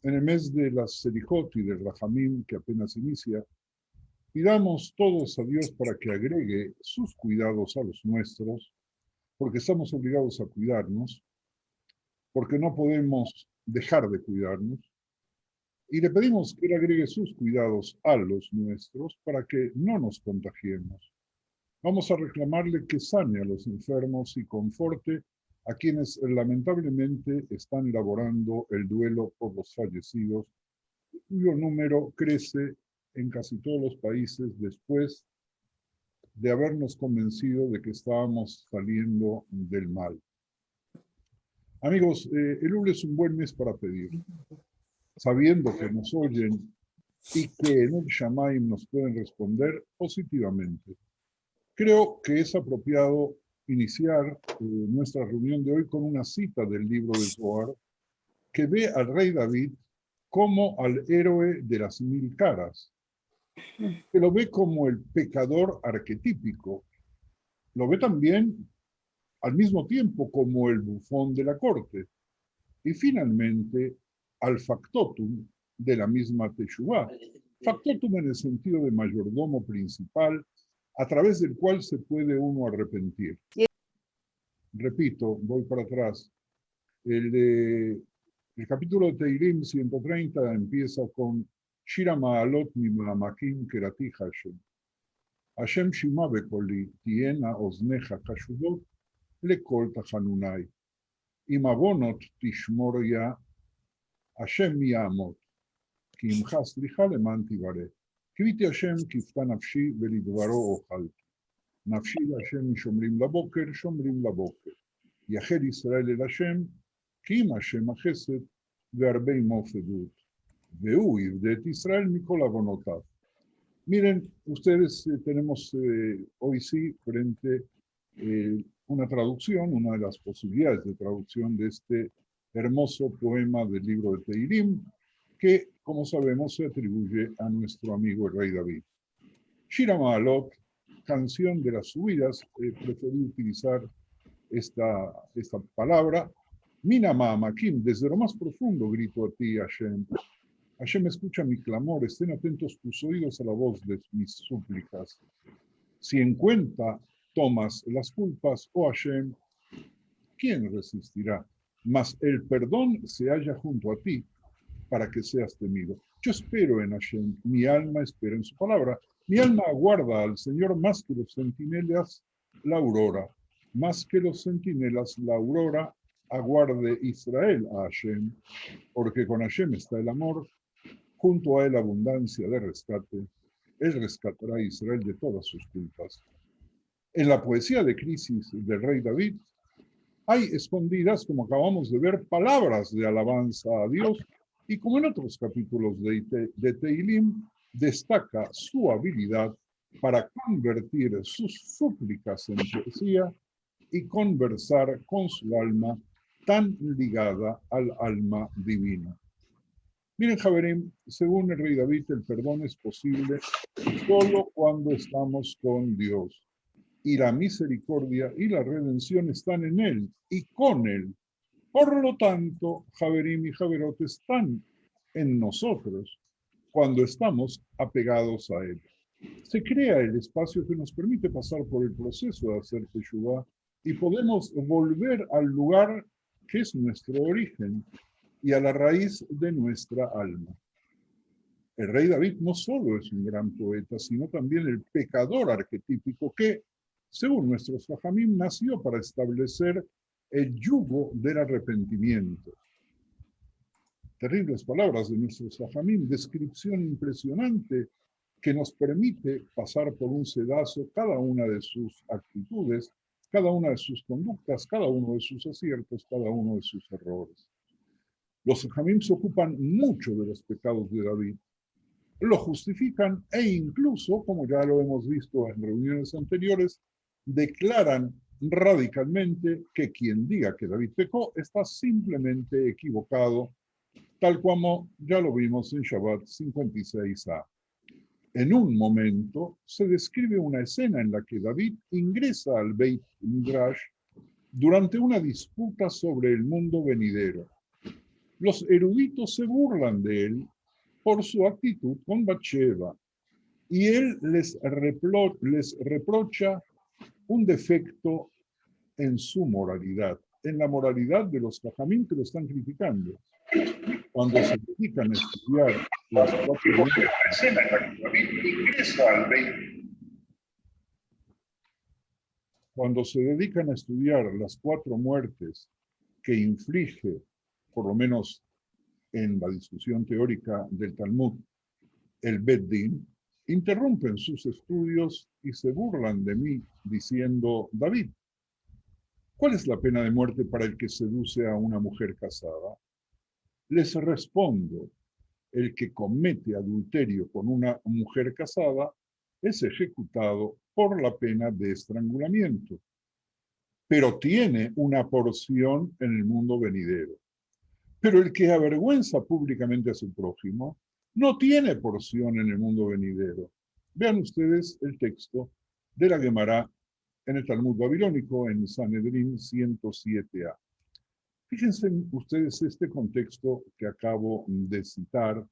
en el mes de las Selijot y del Rajamim, que apenas inicia, pidamos todos a Dios para que agregue sus cuidados a los nuestros, porque estamos obligados a cuidarnos, porque no podemos dejar de cuidarnos, y le pedimos que Él agregue sus cuidados a los nuestros para que no nos contagiemos. Vamos a reclamarle que sane a los enfermos y conforte a quienes lamentablemente están elaborando el duelo por los fallecidos, cuyo número crece en casi todos los países después de habernos convencido de que estábamos saliendo del mal. Amigos, Elul es un buen mes para pedir, sabiendo que nos oyen y que en el Shamaim nos pueden responder positivamente. Creo que es apropiado iniciar nuestra reunión de hoy con una cita del libro de Zohar que ve al rey David como al héroe de las 1000 caras, que lo ve como el pecador arquetípico, lo ve también al mismo tiempo como el bufón de la corte y finalmente al factotum de la misma Teshuvá. Factotum en el sentido de mayordomo principal a través del cual se puede uno arrepentir. Repito, voy para atrás. El capítulo de Teirim 130 empieza con Shira Ma'alot Mima'amakim Kerati Hashem. Hashem Shima Bekoli Tiena Ozneja Kashudot Lekol Tachanunai. Imabonot Tishmor Ya Hashem Yamot. Ki Imcha Slicha Leman Tivare. Kviti Hashem Kifta Nafshi Velidvaro Ochal. נפשי להשם שומרים לבוקר, שומרים לבוקר. יחל ישראל אל השם, כי אם השם החסד והרבה עמו פדות. והוא יפדה את ישראל מכל עוונותיו. Miren, ustedes tenemos hoy sí frente una traducción, una de las posibilidades de traducción de este hermoso poema del libro de Teirim, que, como sabemos, se atribuye a nuestro amigo el rey David. Shira Ma'alot, canción de las subidas, preferí utilizar esta palabra. Mina Ma'amakim, desde lo más profundo grito a ti, Hashem. Hashem, escucha mi clamor, estén atentos tus oídos a la voz de mis súplicas. Si en cuenta tomas las culpas, oh Hashem, ¿quién resistirá? Mas el perdón se halla junto a ti para que seas temido. Yo espero en Hashem, mi alma espera en su palabra. Mi alma aguarda al Señor más que los centinelas la aurora. Más que los centinelas la aurora, aguarde Israel a Hashem, porque con Hashem está el amor, junto a él abundancia de rescate. Él rescatará a Israel de todas sus culpas. En la poesía de crisis del rey David, hay escondidas, como acabamos de ver, palabras de alabanza a Dios, y como en otros capítulos de Teilim, destaca su habilidad para convertir sus súplicas en poesía y conversar con su alma tan ligada al alma divina. Miren, Javerim, según el rey David, el perdón es posible solo cuando estamos con Dios. Y la misericordia y la redención están en Él y con Él. Por lo tanto, Javerim y Javerot están en nosotros cuando estamos apegados a Él. Se crea el espacio que nos permite pasar por el proceso de hacer Teshuvá y podemos volver al lugar que es nuestro origen y a la raíz de nuestra alma. El rey David no solo es un gran poeta, sino también el pecador arquetípico que, según nuestros Jajamim, nació para establecer el yugo del arrepentimiento. Terribles palabras de nuestros Jajamim, descripción impresionante que nos permite pasar por un sedazo cada una de sus actitudes, cada una de sus conductas, cada uno de sus aciertos, cada uno de sus errores. Los Jajamim se ocupan mucho de los pecados de David, lo justifican e incluso, como ya lo hemos visto en reuniones anteriores, declaran radicalmente que quien diga que David pecó está simplemente equivocado, tal como ya lo vimos en Shabbat 56a. En un momento se describe una escena en la que David ingresa al Beit Midrash durante una disputa sobre el mundo venidero. Los eruditos se burlan de él por su actitud con Bathsheba, y él les reprocha un defecto en su moralidad, en la moralidad de los jajamim que lo están criticando. Cuando se dedican a estudiar las cuatro cuando se dedican a estudiar las 4 muertes que inflige, por lo menos en la discusión teórica del Talmud, el Bet Din, interrumpen sus estudios y se burlan de mí diciendo: David, ¿cuál es la pena de muerte para el que seduce a una mujer casada? Les respondo: el que comete adulterio con una mujer casada es ejecutado por la pena de estrangulamiento, pero tiene una porción en el mundo venidero. Pero el que avergüenza públicamente a su prójimo no tiene porción en el mundo venidero. Vean ustedes el texto de la Gemara en el Talmud babilónico en Sanedrín 107a. Fíjense ustedes este contexto que acabo de citar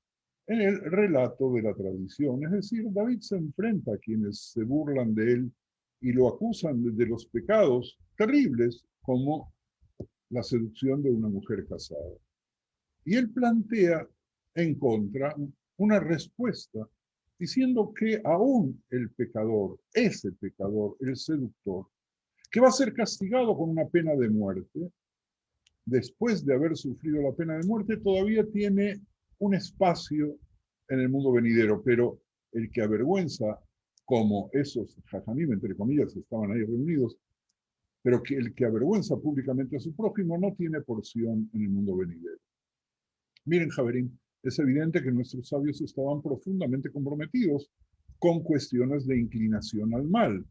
en el relato de la tradición. Es decir, David se enfrenta a quienes se burlan de él y lo acusan de los pecados terribles como la seducción de una mujer casada. Y él plantea en contra una respuesta diciendo que aún el pecador, ese pecador, el seductor, que va a ser castigado con una pena de muerte, después de haber sufrido la pena de muerte, todavía tiene un espacio en el mundo venidero, pero el que avergüenza, como esos jajamim, entre comillas, estaban ahí reunidos, pero que el que avergüenza públicamente a su prójimo no tiene porción en el mundo venidero. Miren, Javerín, es evidente que nuestros sabios estaban profundamente comprometidos con cuestiones de inclinación al mal,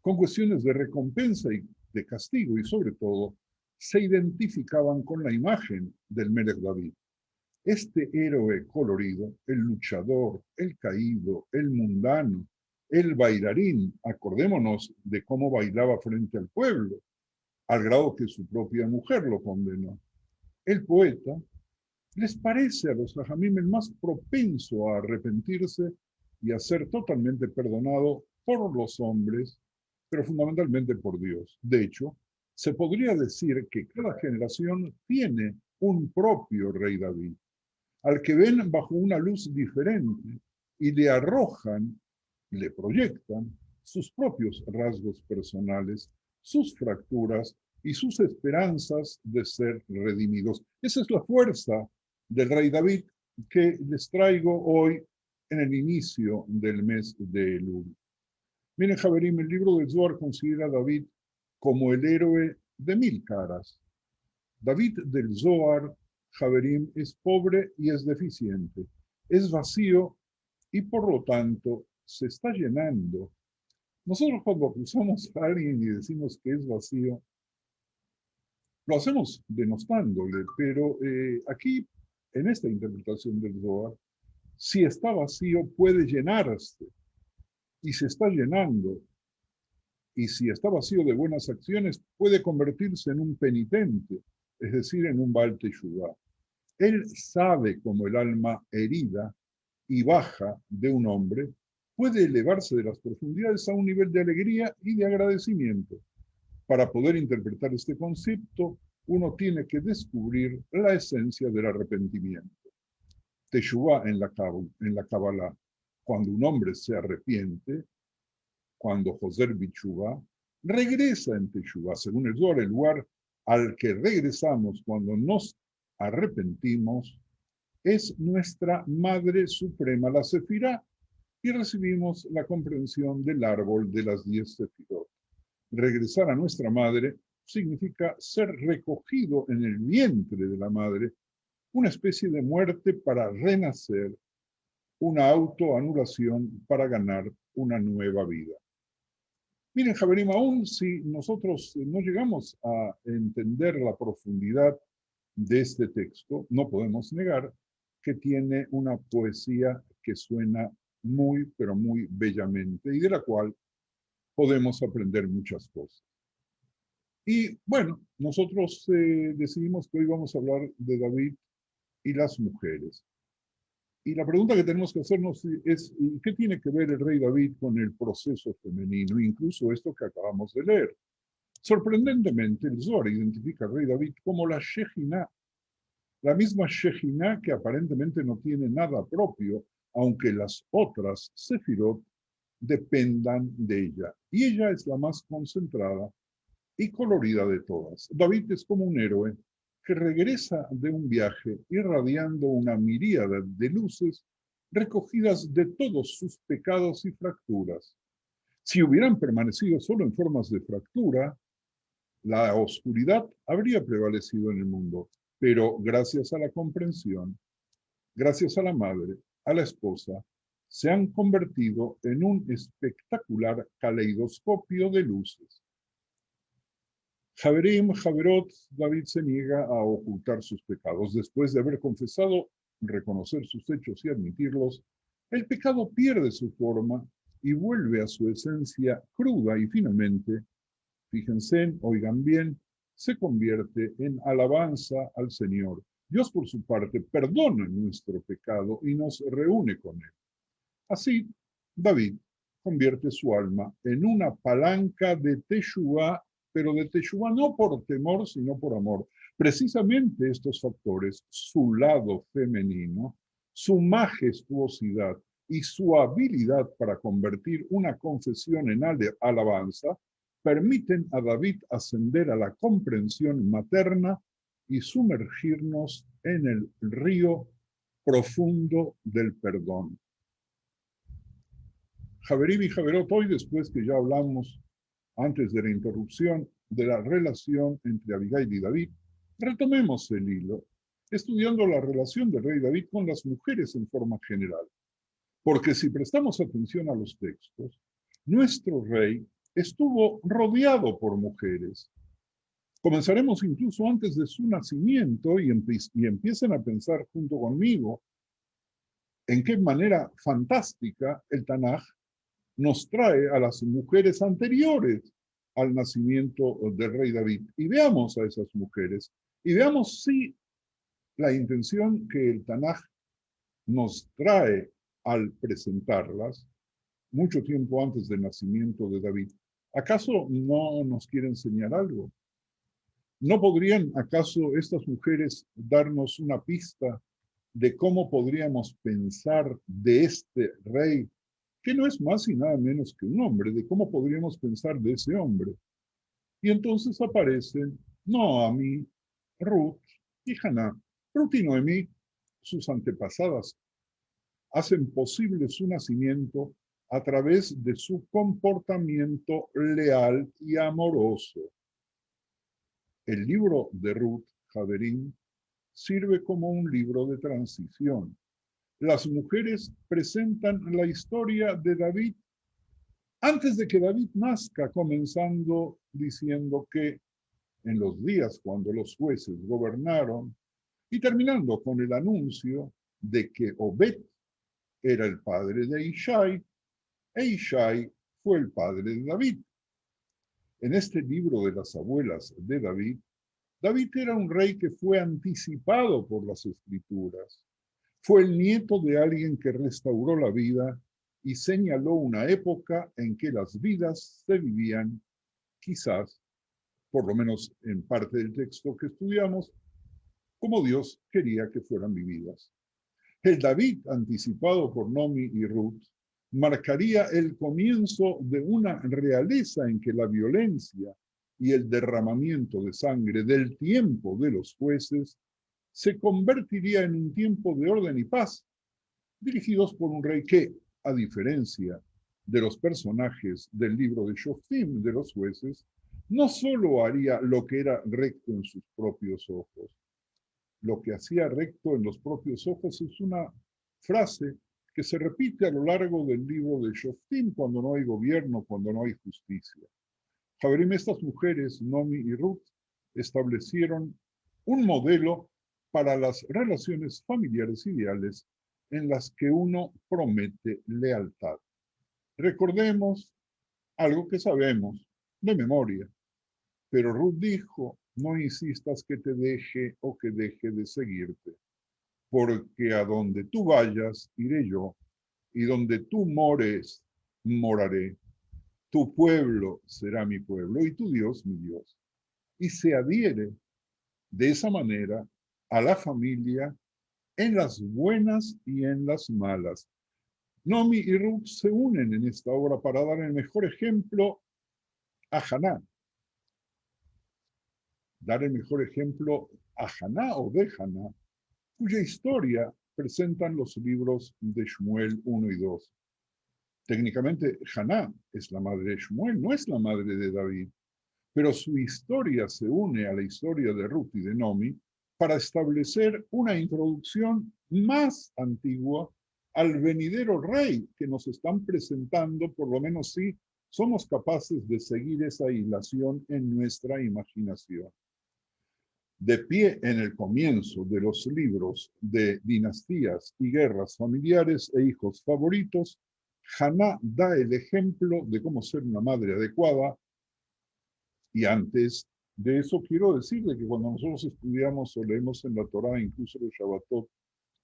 con cuestiones de recompensa y de castigo, y sobre todo, se identificaban con la imagen del Melech David. Este héroe colorido, el luchador, el caído, el mundano, el bailarín, acordémonos de cómo bailaba frente al pueblo, al grado que su propia mujer lo condenó. El poeta, les parece a los jajamim el más propenso a arrepentirse y a ser totalmente perdonado por los hombres, pero fundamentalmente por Dios. De hecho, se podría decir que cada generación tiene un propio rey David, al que ven bajo una luz diferente y le arrojan, le proyectan sus propios rasgos personales, sus fracturas y sus esperanzas de ser redimidos. Esa es la fuerza del rey David que les traigo hoy en el inicio del mes de Elul. Miren, Javerim, el libro de Zohar considera a David como el héroe de 1000 caras. David del Zohar, Javerim, es pobre y es deficiente, es vacío y por lo tanto se está llenando. Nosotros cuando acusamos a alguien y decimos que es vacío, lo hacemos denostándole, pero aquí, en esta interpretación del Zohar, si está vacío puede llenarse y se está llenando. Y si está vacío de buenas acciones, puede convertirse en un penitente, es decir, en un Baal Teshuvá. Él sabe cómo el alma herida y baja de un hombre puede elevarse de las profundidades a un nivel de alegría y de agradecimiento. Para poder interpretar este concepto, uno tiene que descubrir la esencia del arrepentimiento. Teshuvá en la Kabbalah, cuando un hombre se arrepiente, cuando Joser Bichuvá regresa en Teshuvá, según el Zohar, el lugar al que regresamos cuando nos arrepentimos es nuestra Madre Suprema, la Sefirá, y recibimos la comprensión del árbol de las 10 Sefirot. Regresar a nuestra Madre significa ser recogido en el vientre de la Madre, una especie de muerte para renacer, una autoanulación para ganar una nueva vida. Miren, Javerim, aún si nosotros no llegamos a entender la profundidad de este texto, no podemos negar que tiene una poesía que suena muy, pero muy bellamente y de la cual podemos aprender muchas cosas. Y bueno, nosotros decidimos que hoy vamos a hablar de David y las mujeres. Y la pregunta que tenemos que hacernos es, ¿qué tiene que ver el rey David con el proceso femenino? Incluso esto que acabamos de leer. Sorprendentemente, el Zohar identifica al rey David como la Shejinah, la misma Shejinah que aparentemente no tiene nada propio, aunque las otras Sefirot dependan de ella. Y ella es la más concentrada y colorida de todas. David es como un héroe que regresa de un viaje irradiando una miríada de luces recogidas de todos sus pecados y fracturas. Si hubieran permanecido solo en formas de fractura, la oscuridad habría prevalecido en el mundo, pero gracias a la comprensión, gracias a la madre, a la esposa, se han convertido en un espectacular caleidoscopio de luces. Javerim, Javerot, David se niega a ocultar sus pecados. Después de haber confesado, reconocer sus hechos y admitirlos, el pecado pierde su forma y vuelve a su esencia cruda y finalmente, fíjense, oigan bien, se convierte en alabanza al Señor. Dios, por su parte, perdona nuestro pecado y nos reúne con él. Así, David convierte su alma en una palanca de Teshuvá, pero de Teshuvá no por temor, sino por amor. Precisamente estos factores, su lado femenino, su majestuosidad y su habilidad para convertir una confesión en alabanza, permiten a David ascender a la comprensión materna y sumergirnos en el río profundo del perdón. Javerim y Javerot, hoy después que ya hablamos antes de la interrupción de la relación entre Abigail y David, retomemos el hilo, estudiando la relación del rey David con las mujeres en forma general. Porque si prestamos atención a los textos, nuestro rey estuvo rodeado por mujeres. Comenzaremos incluso antes de su nacimiento y empiecen a pensar junto conmigo en qué manera fantástica el Tanaj nos trae a las mujeres anteriores al nacimiento del rey David. Y veamos a esas mujeres y veamos si la intención que el Tanaj nos trae al presentarlas, mucho tiempo antes del nacimiento de David, ¿acaso no nos quiere enseñar algo? ¿No podrían acaso estas mujeres darnos una pista de cómo podríamos pensar de este rey, que no es más y nada menos que un hombre, de cómo podríamos pensar de ese hombre? Y entonces aparecen Noamí, Ruth y Haná. Ruth y Noemí, sus antepasadas, hacen posible su nacimiento a través de su comportamiento leal y amoroso. El libro de Ruth, Javerín, sirve como un libro de transición. Las mujeres presentan la historia de David antes de que David nazca, comenzando diciendo que en los días cuando los jueces gobernaron y terminando con el anuncio de que Obed era el padre de Ishai e Ishai fue el padre de David. En este libro de las abuelas de David, David era un rey que fue anticipado por las escrituras. Fue el nieto de alguien que restauró la vida y señaló una época en que las vidas se vivían, quizás, por lo menos en parte del texto que estudiamos, como Dios quería que fueran vividas. El David anticipado por Nomi y Ruth marcaría el comienzo de una realeza en que la violencia y el derramamiento de sangre del tiempo de los jueces se convertiría en un tiempo de orden y paz, dirigidos por un rey que, a diferencia de los personajes del libro de Shoftim, de los jueces, no solo haría lo que era recto en sus propios ojos. Lo que hacía recto en los propios ojos es una frase que se repite a lo largo del libro de Shoftim cuando no hay gobierno, cuando no hay justicia. Javerim, estas mujeres, Nomi y Ruth, establecieron un modelo para las relaciones familiares ideales en las que uno promete lealtad. Recordemos algo que sabemos de memoria, pero Ruth dijo, no insistas que te deje o que deje de seguirte. porque a donde tú vayas, iré yo, y donde tú mores, moraré. Tu pueblo será mi pueblo, y tu Dios, mi Dios. Y se adhiere de esa manera a la familia en las buenas y en las malas. Nomi y Ruth se unen en esta obra para dar el mejor ejemplo a Haná. Dar el mejor ejemplo a Haná o de Haná, cuya historia presentan los libros de Shmuel 1 y 2. Técnicamente, Haná es la madre de Shmuel, no es la madre de David, pero su historia se une a la historia de Ruth y de Nomi para establecer una introducción más antigua al venidero rey que nos están presentando, por lo menos si somos capaces de seguir esa hilación en nuestra imaginación. De pie en el comienzo de los libros de dinastías y guerras familiares e hijos favoritos, Haná da el ejemplo de cómo ser una madre adecuada. Y antes de eso quiero decirle que cuando nosotros estudiamos o leemos en la Torá, incluso los Shabbatot,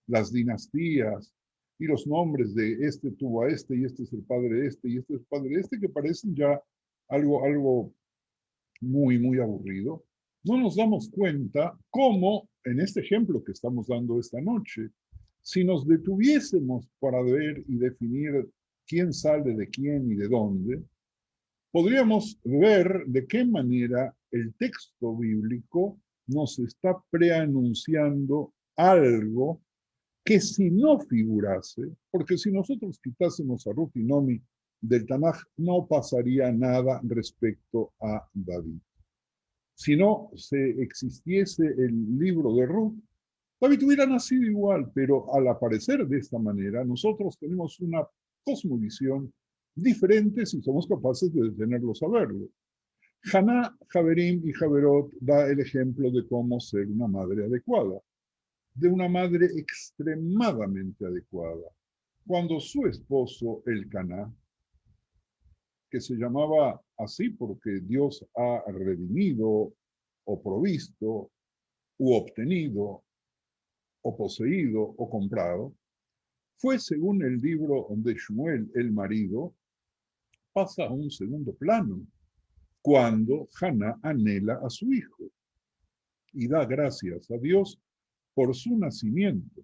las dinastías y los nombres de este tuvo a este y este es el padre de este y este es el padre de este, que parecen ya algo muy, muy aburrido, no nos damos cuenta cómo, en este ejemplo que estamos dando esta noche, si nos detuviésemos para ver y definir quién sale de quién y de dónde, podríamos ver de qué manera el texto bíblico nos está preanunciando algo que si no figurase, porque si nosotros quitásemos a Ruth y Nomi del Tanaj, no pasaría nada respecto a David. Si no se existiese el libro de Ruth, David hubiera nacido igual, pero al aparecer de esta manera, nosotros tenemos una cosmovisión diferente si somos capaces de detenerlos a verlo. Haná, Javerim y Javerot da el ejemplo de cómo ser una madre adecuada, de una madre extremadamente adecuada. Cuando su esposo, Elcaná, que se llamaba así porque Dios ha redimido o provisto u obtenido o poseído o comprado, fue, según el libro de Shmuel, el marido, pasa a un segundo plano cuando Haná anhela a su hijo y da gracias a Dios por su nacimiento.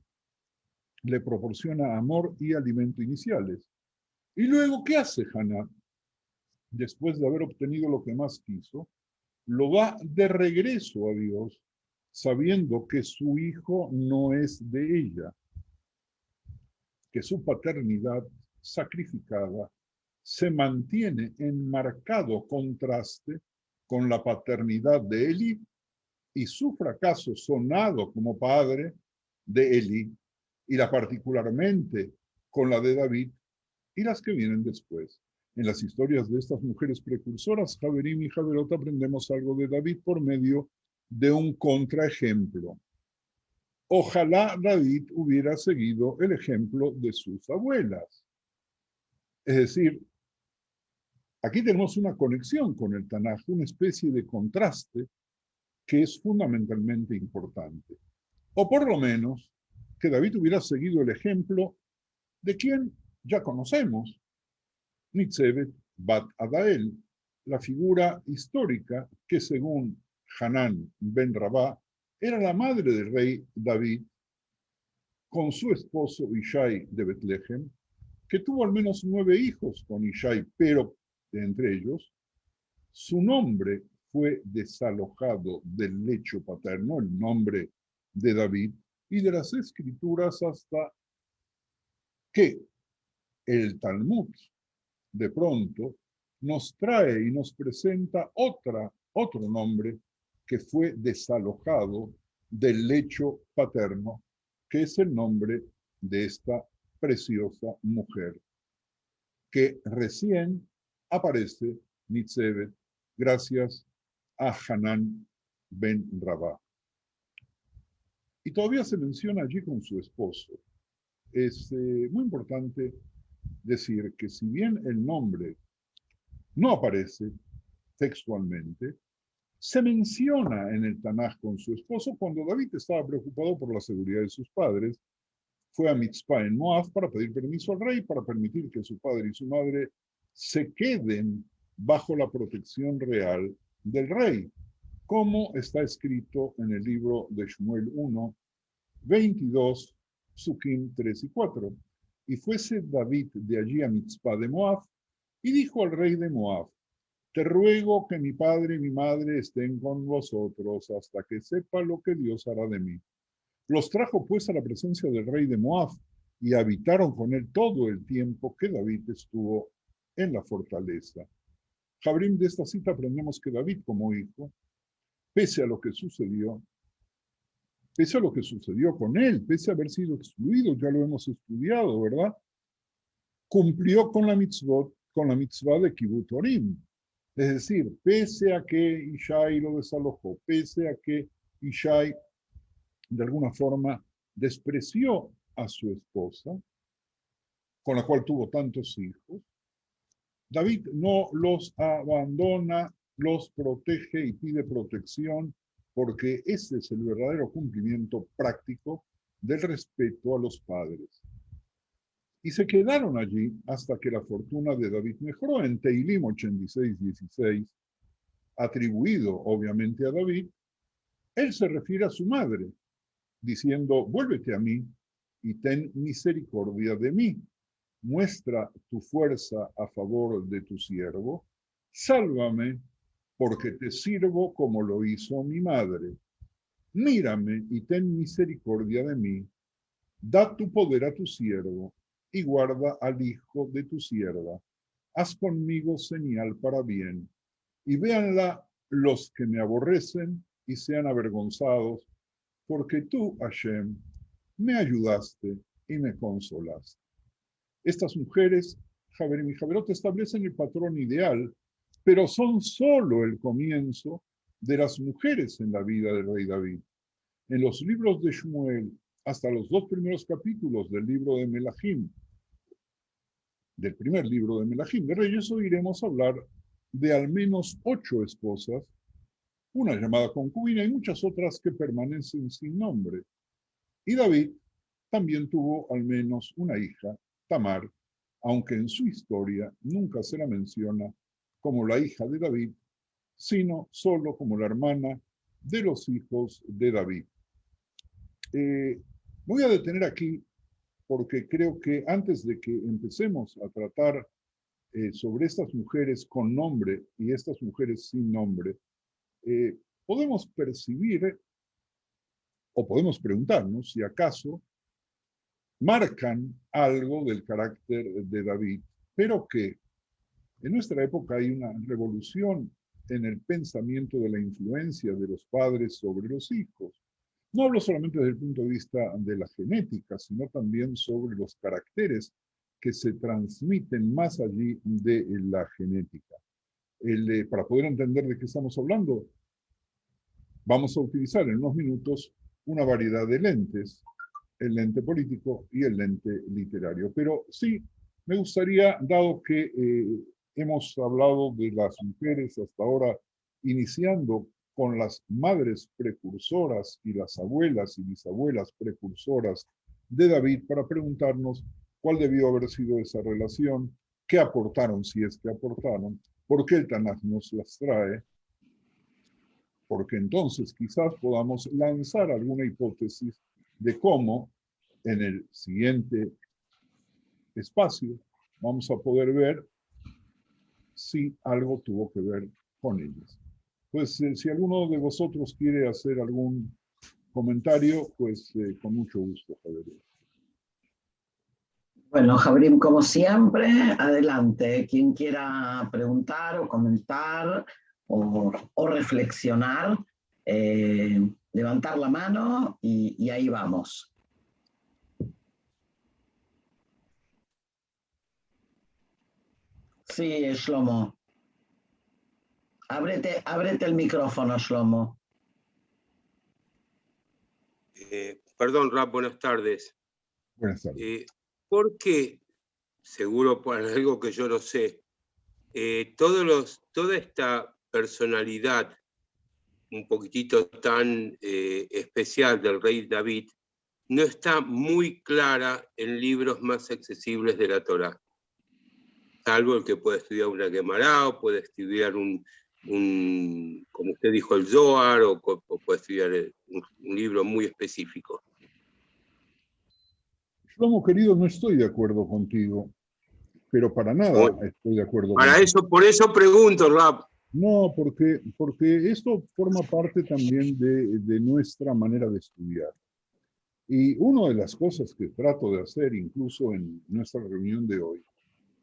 Le proporciona amor y alimento iniciales. Y luego, ¿qué hace Haná? Después de haber obtenido lo que más quiso, lo da de regreso a Dios, sabiendo que su hijo no es de ella, que su paternidad sacrificada se mantiene en marcado contraste con la paternidad de Eli y su fracaso sonado como padre de Eli, y la particularmente con la de David y las que vienen después. En las historias de estas mujeres precursoras, Javerim y Javerot, aprendemos algo de David por medio de un contraejemplo. Ojalá David hubiera seguido el ejemplo de sus abuelas. Es decir, aquí tenemos una conexión con el Tanaj, una especie de contraste que es fundamentalmente importante. O por lo menos que David hubiera seguido el ejemplo de quien ya conocemos, Nitzebet Bat Adael, la figura histórica que según Hanán ben Rabá era la madre del rey David con su esposo Ishai de Betlehem, que tuvo al menos 9 hijos con Ishai, pero de entre ellos, su nombre fue desalojado del lecho paterno, el nombre de David, y de las escrituras hasta que el Talmud de pronto nos trae y nos presenta otro nombre que fue desalojado del lecho paterno, que es el nombre de esta preciosa mujer, que recién aparece Nitzebet gracias a Hanán ben Rabá. Y todavía se menciona allí con su esposo. Es muy importante decir que si bien el nombre no aparece textualmente, Se menciona en el Tanaj con su esposo cuando David estaba preocupado por la seguridad de sus padres. Fue a Mitzpah en Moab para pedir permiso al rey para permitir que su padre y su madre se queden bajo la protección real del rey, como está escrito en el libro de Shmuel 1, 22, Psukim 3 y 4. Y fuese David de allí a Mitzpah de Moab, y dijo al rey de Moab: te ruego que mi padre y mi madre estén con vosotros hasta que sepa lo que Dios hará de mí. Los trajo pues a la presencia del rey de Moab y habitaron con él todo el tiempo que David estuvo en la fortaleza. Jabrim, de esta cita aprendemos que David como hijo, pese a lo que sucedió con él, pese a haber sido excluido, ya lo hemos estudiado, ¿verdad? Cumplió con la mitzvah de Kibbutz Orim. Es decir, pese a que Ishai lo desalojó, pese a que Ishai de alguna forma despreció a su esposa, con la cual tuvo tantos hijos, David no los abandona, los protege y pide protección, porque ese es el verdadero cumplimiento práctico del respeto a los padres. Y se quedaron allí hasta que la fortuna de David mejoró. En Teilim 86:16, atribuido obviamente a David, él se refiere a su madre, diciendo: vuélvete a mí y ten misericordia de mí. Muestra tu fuerza a favor de tu siervo. Sálvame, porque te sirvo como lo hizo mi madre. Mírame y ten misericordia de mí. Da tu poder a tu siervo y guarda al hijo de tu sierva. Haz conmigo señal para bien, y véanla los que me aborrecen y sean avergonzados, porque tú, Hashem, me ayudaste y me consolaste. Estas mujeres, Javerim y Javerot, establecen el patrón ideal, pero son solo el comienzo de las mujeres en la vida del rey David. En los libros de Shmuel, hasta los 2 primeros capítulos del libro de Melahim, del primer libro de Melahim de Reyes, oiremos hablar de al menos 8 esposas, una llamada concubina y muchas otras que permanecen sin nombre. Y David también tuvo al menos una hija, Tamar, aunque en su historia nunca se la menciona como la hija de David, sino solo como la hermana de los hijos de David. Voy a detener aquí porque creo que antes de que empecemos a tratar sobre estas mujeres con nombre y estas mujeres sin nombre, podemos percibir o podemos preguntarnos si acaso marcan algo del carácter de David, pero que en nuestra época hay una revolución en el pensamiento de la influencia de los padres sobre los hijos. No hablo solamente desde el punto de vista de la genética, sino también sobre los caracteres que se transmiten más allí de la genética. Para poder entender de qué estamos hablando, vamos a utilizar en unos minutos una variedad de lentes, el lente político y el lente literario. Pero sí, me gustaría, dado que hemos hablado de las mujeres hasta ahora, iniciando con las madres precursoras y las abuelas y bisabuelas precursoras de David, para preguntarnos cuál debió haber sido esa relación, qué aportaron, si es que aportaron, por qué el Tanaj nos las trae, porque entonces quizás podamos lanzar alguna hipótesis de cómo en el siguiente espacio vamos a poder ver si algo tuvo que ver con ellas. Pues si alguno de vosotros quiere hacer algún comentario, pues con mucho gusto, Javier. Bueno, Jabrim, como siempre, adelante. Quien quiera preguntar o comentar o reflexionar, levantar la mano y ahí vamos. Sí, Shlomo. Ábrete el micrófono, Shlomo. Perdón, Rab, buenas tardes. Buenas tardes. ¿Por qué, seguro por algo que yo no sé, toda esta personalidad un poquitito tan especial del rey David no está muy clara en libros más accesibles de la Torá. Salvo el que puede estudiar una Gemara, o puede estudiar como usted dijo, el Zohar, o puede estudiar un libro muy específico. Shlomo, querido, no estoy de acuerdo contigo, pero para nada Bueno, estoy de acuerdo para contigo. eso, por eso pregunto, Rab. No, porque esto forma parte también de nuestra manera de estudiar. Y una de las cosas que trato de hacer, incluso en nuestra reunión de hoy,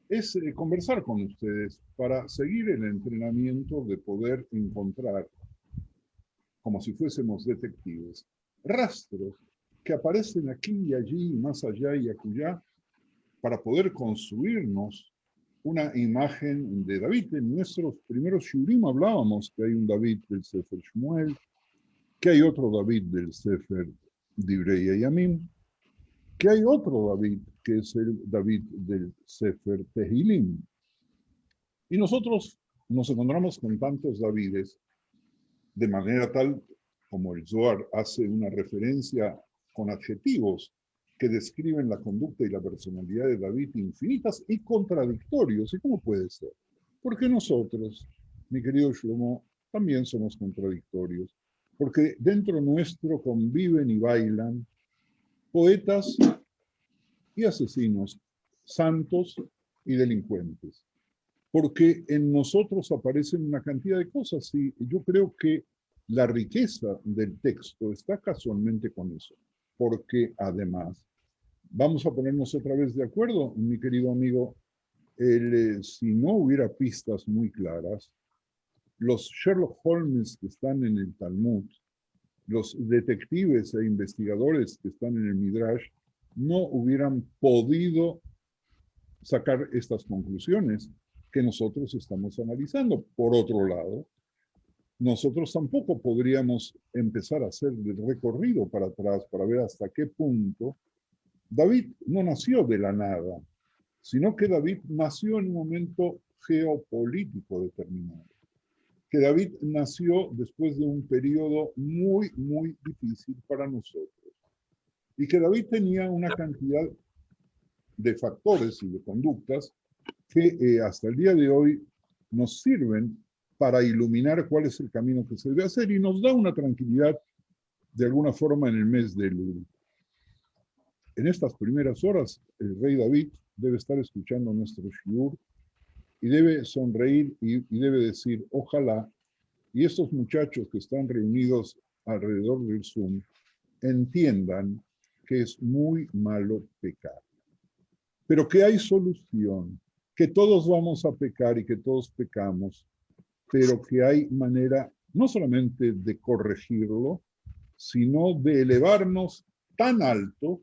es conversar con ustedes para seguir el entrenamiento de poder encontrar, como si fuésemos detectives, rastros que aparecen aquí y allí, más allá y acullá, para poder construirnos una imagen de David. En nuestros primeros shurim hablábamos que hay un David del Sefer Shmuel, que hay otro David del Sefer Divrei Yamim, que hay otro David, que es el David del Sefer Tehilim. Y nosotros nos encontramos con tantos Davides, de manera tal como el Zohar hace una referencia con adjetivos que describen la conducta y la personalidad de David infinitas y contradictorios. ¿Y cómo puede ser? Porque nosotros, mi querido Shlomo, también somos contradictorios. Porque dentro nuestro conviven y bailan poetas y asesinos, santos y delincuentes. Porque en nosotros aparecen una cantidad de cosas y yo creo que la riqueza del texto está casualmente con eso. Porque además, vamos a ponernos otra vez de acuerdo, mi querido amigo, si no hubiera pistas muy claras, los Sherlock Holmes que están en el Talmud, los detectives e investigadores que están en el Midrash, no hubieran podido sacar estas conclusiones que nosotros estamos analizando. Por otro lado, nosotros tampoco podríamos empezar a hacer el recorrido para atrás para ver hasta qué punto David no nació de la nada, sino que David nació en un momento geopolítico determinado. Que David nació después de un periodo muy, muy difícil para nosotros. Y que David tenía una cantidad de factores y de conductas que hasta el día de hoy nos sirven para iluminar cuál es el camino que se debe hacer y nos da una tranquilidad de alguna forma en el mes de Elul. En estas primeras horas, el rey David debe estar escuchando nuestro shiur y debe sonreír y debe decir, ojalá, y estos muchachos que están reunidos alrededor del Zoom entiendan que es muy malo pecar, pero que hay solución, que todos vamos a pecar y que todos pecamos, pero que hay manera no solamente de corregirlo, sino de elevarnos tan alto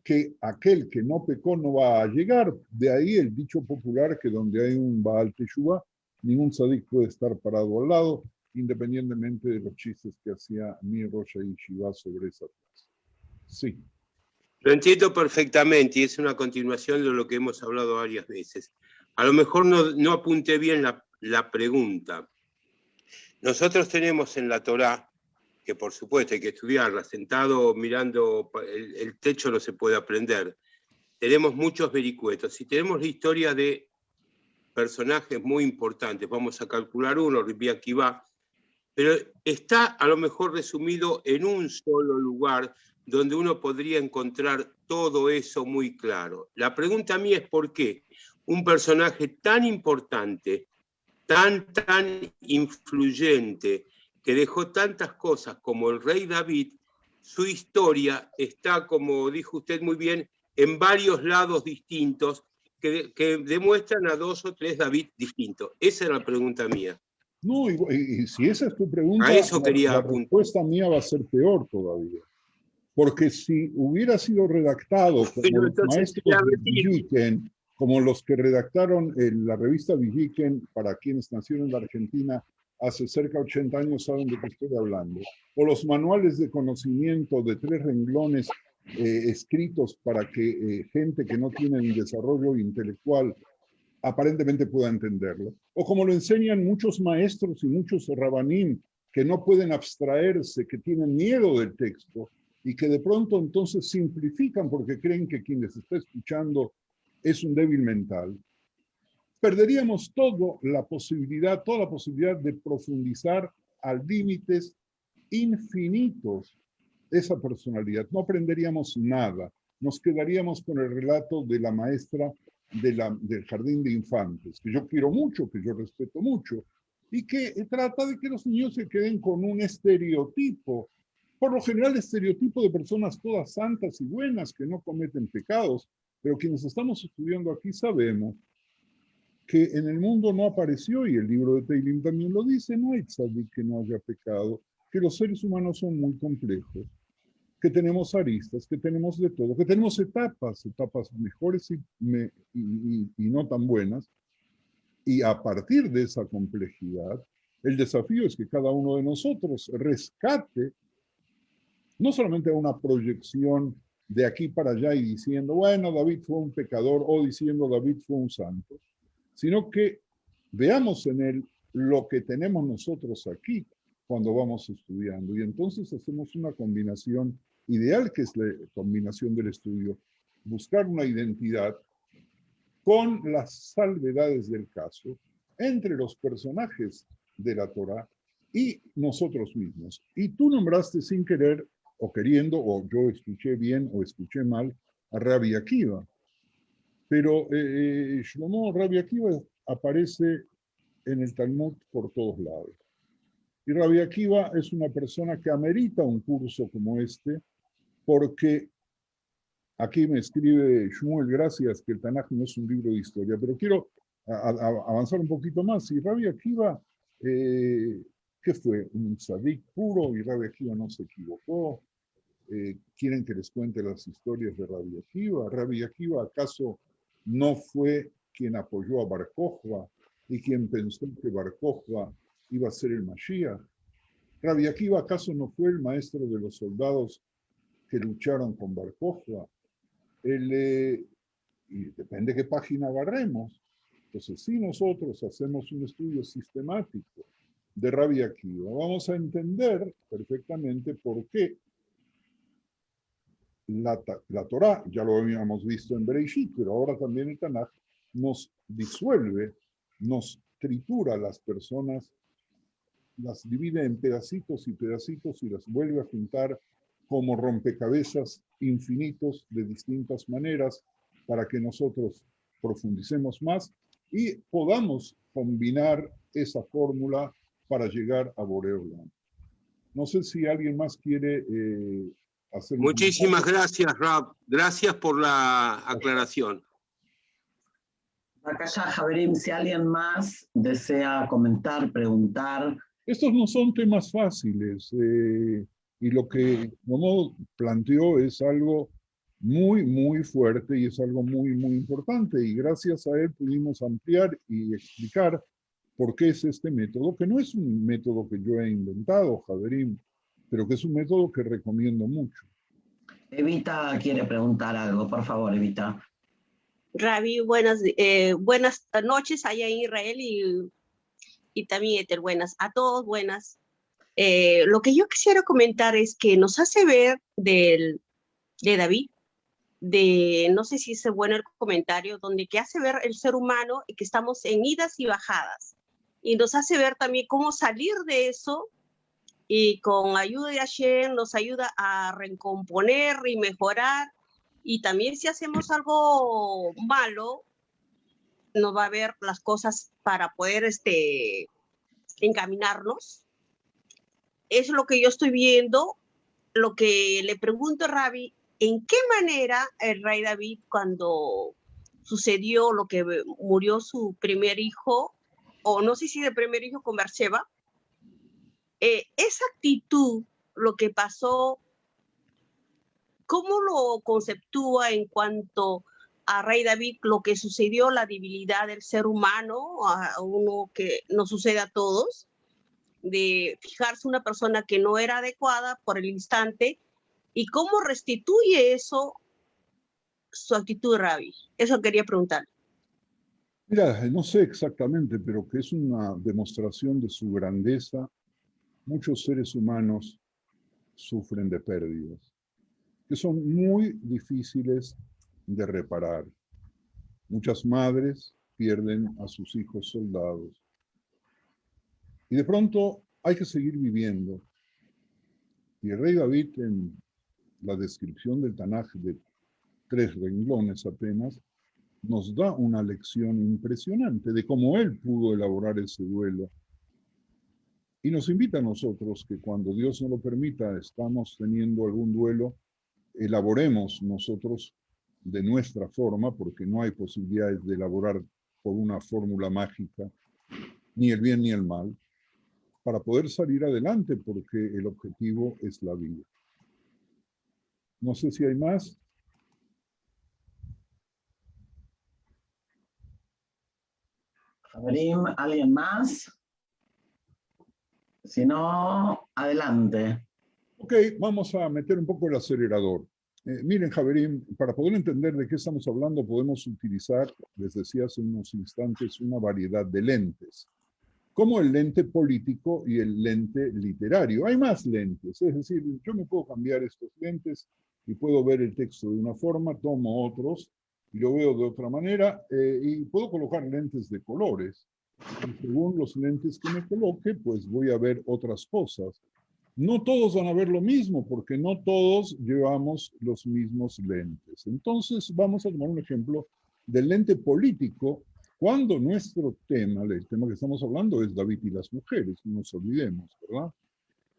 que aquel que no pecó no va a llegar. De ahí el dicho popular que donde hay un Baal Teshuvah, ningún tzadik puede estar parado al lado, independientemente de los chistes que hacía mi Rosh Yeshiva sobre esa frase. Sí. Lo entiendo perfectamente y es una continuación de lo que hemos hablado varias veces. A lo mejor no apunté bien la pregunta. Nosotros tenemos en la Torá, que por supuesto hay que estudiarla, sentado mirando el techo no se puede aprender. Tenemos muchos vericuetos y tenemos la historia de personajes muy importantes. Vamos a calcular uno, Rabbi Akiva, pero está a lo mejor resumido en un solo lugar donde uno podría encontrar todo eso muy claro. La pregunta mía es por qué un personaje tan importante, tan influyente, que dejó tantas cosas como el rey David, su historia está, como dijo usted muy bien, en varios lados distintos que demuestran a 2 o 3 David distintos. Esa es la pregunta mía. No, y si esa es tu pregunta, A eso quería la apuntar. respuesta mía va a ser peor todavía. Porque si hubiera sido redactado como Pero los entonces maestros ya de retiro. Villiquen, como los que redactaron la revista Villiquen para quienes nacieron en la Argentina hace cerca de 80 años, saben de qué estoy hablando. O los manuales de conocimiento de 3 renglones escritos para que gente que no tiene un desarrollo intelectual aparentemente pueda entenderlo. O como lo enseñan muchos maestros y muchos rabanín que no pueden abstraerse, que tienen miedo del texto y que de pronto entonces simplifican porque creen que quien les está escuchando es un débil mental, perderíamos toda la posibilidad de profundizar a límites infinitos esa personalidad. No aprenderíamos nada. Nos quedaríamos con el relato de la maestra del jardín de infantes, que yo quiero mucho, que yo respeto mucho, y que trata de que los niños se queden con un estereotipo, por lo general estereotipo de personas todas santas y buenas que no cometen pecados, pero quienes estamos estudiando aquí sabemos que en el mundo no apareció, y el libro de Teilim también lo dice, no hay tzadik que no haya pecado, que los seres humanos son muy complejos, que tenemos aristas, que tenemos de todo, que tenemos etapas mejores y no tan buenas, y a partir de esa complejidad, el desafío es que cada uno de nosotros rescate no solamente una proyección de aquí para allá y diciendo, bueno, David fue un pecador, o diciendo David fue un santo, sino que veamos en él lo que tenemos nosotros aquí cuando vamos estudiando. Y entonces hacemos una combinación ideal, que es la combinación del estudio, buscar una identidad con las salvedades del caso entre los personajes de la Torá y nosotros mismos. Y tú nombraste sin querer o queriendo, o yo escuché bien o escuché mal, a Rabbi Akiva. Pero Shlomo, Rabbi Akiva aparece en el Talmud por todos lados. Y Rabbi Akiva es una persona que amerita un curso como este, porque aquí me escribe Shmuel, gracias, que el Tanaj no es un libro de historia, pero quiero avanzar un poquito más. Y Rabbi Akiva, ¿qué fue? Un tzadik puro, y Rabbi Akiva no se equivocó. ¿Quieren que les cuente las historias de Rabbi Akiva? ¿Rabbi Akiva acaso no fue quien apoyó a Bar Kokhba y quien pensó que Bar Kokhba iba a ser el Mashiach? ¿Rabbi Akiva acaso no fue el maestro de los soldados que lucharon con Bar Kokhba? Y depende qué página agarremos. Entonces, si nosotros hacemos un estudio sistemático de Rabbi Akiva, vamos a entender perfectamente por qué la Torá, ya lo habíamos visto en Bereshit, pero ahora también el Tanaj, nos disuelve, nos tritura las personas, las divide en pedacitos y pedacitos y las vuelve a juntar como rompecabezas infinitos de distintas maneras para que nosotros profundicemos más y podamos combinar esa fórmula para llegar a Borei Olam. No sé si alguien más quiere hacer un Muchísimas gracias, Rab. Gracias por la aclaración. Acá ya, Javerim, si alguien más desea comentar, preguntar. Estos no son temas fáciles y lo que Momo planteó es algo muy, muy fuerte y es algo muy, muy importante. Y gracias a él pudimos ampliar y explicar por qué es este método, que no es un método que yo he inventado, Javerim, pero que es un método que recomiendo mucho. Evita quiere preguntar algo, por favor, Evita. Rabi, buenas noches allá en Israel y también Eter, buenas, a todos buenas. Lo que yo quisiera comentar es que nos hace ver de David, no sé si es bueno el comentario, donde que hace ver el ser humano y que estamos en idas y bajadas. Y nos hace ver también cómo salir de eso y con ayuda de Hashem nos ayuda a recomponer y mejorar. Y también si hacemos algo malo, nos va a ver las cosas para poder encaminarnos. Es lo que yo estoy viendo. Lo que le pregunto a Rabbi, ¿en qué manera el rey David, cuando sucedió lo que murió su primer hijo, o no sé si el primer hijo con Bathsheba, esa actitud, lo que pasó, ¿cómo lo conceptúa en cuanto a Rey David, lo que sucedió, la debilidad del ser humano, a uno que nos sucede a todos, de fijarse una persona que no era adecuada por el instante, y cómo restituye eso su actitud de Rabbi? Eso quería preguntar. Mira, no sé exactamente, pero que es una demostración de su grandeza muchos seres humanos sufren de pérdidas que son muy difíciles de reparar. Muchas madres pierden a sus hijos soldados. Y de pronto hay que seguir viviendo. Y el rey David, en la descripción del Tanaj de 3 renglones apenas, nos da una lección impresionante de cómo él pudo elaborar ese duelo. Y nos invita a nosotros que cuando Dios nos lo permita, estamos teniendo algún duelo, elaboremos nosotros de nuestra forma, porque no hay posibilidades de elaborar por una fórmula mágica, ni el bien ni el mal, para poder salir adelante, porque el objetivo es la vida. No sé si hay más. Javerim, ¿alguien más? Si no, adelante. Ok, vamos a meter un poco el acelerador. Miren, Javerim, para poder entender de qué estamos hablando, podemos utilizar, les decía hace unos instantes, una variedad de lentes, como el lente político y el lente literario. Hay más lentes, es decir, yo me puedo cambiar estos lentes y puedo ver el texto de una forma, tomo otros y lo veo de otra manera, y puedo colocar lentes de colores. Y según los lentes que me coloque, pues voy a ver otras cosas. No todos van a ver lo mismo, porque no todos llevamos los mismos lentes. Entonces, vamos a tomar un ejemplo del lente político, cuando nuestro tema, el tema que estamos hablando es David y las mujeres, no nos olvidemos, ¿verdad?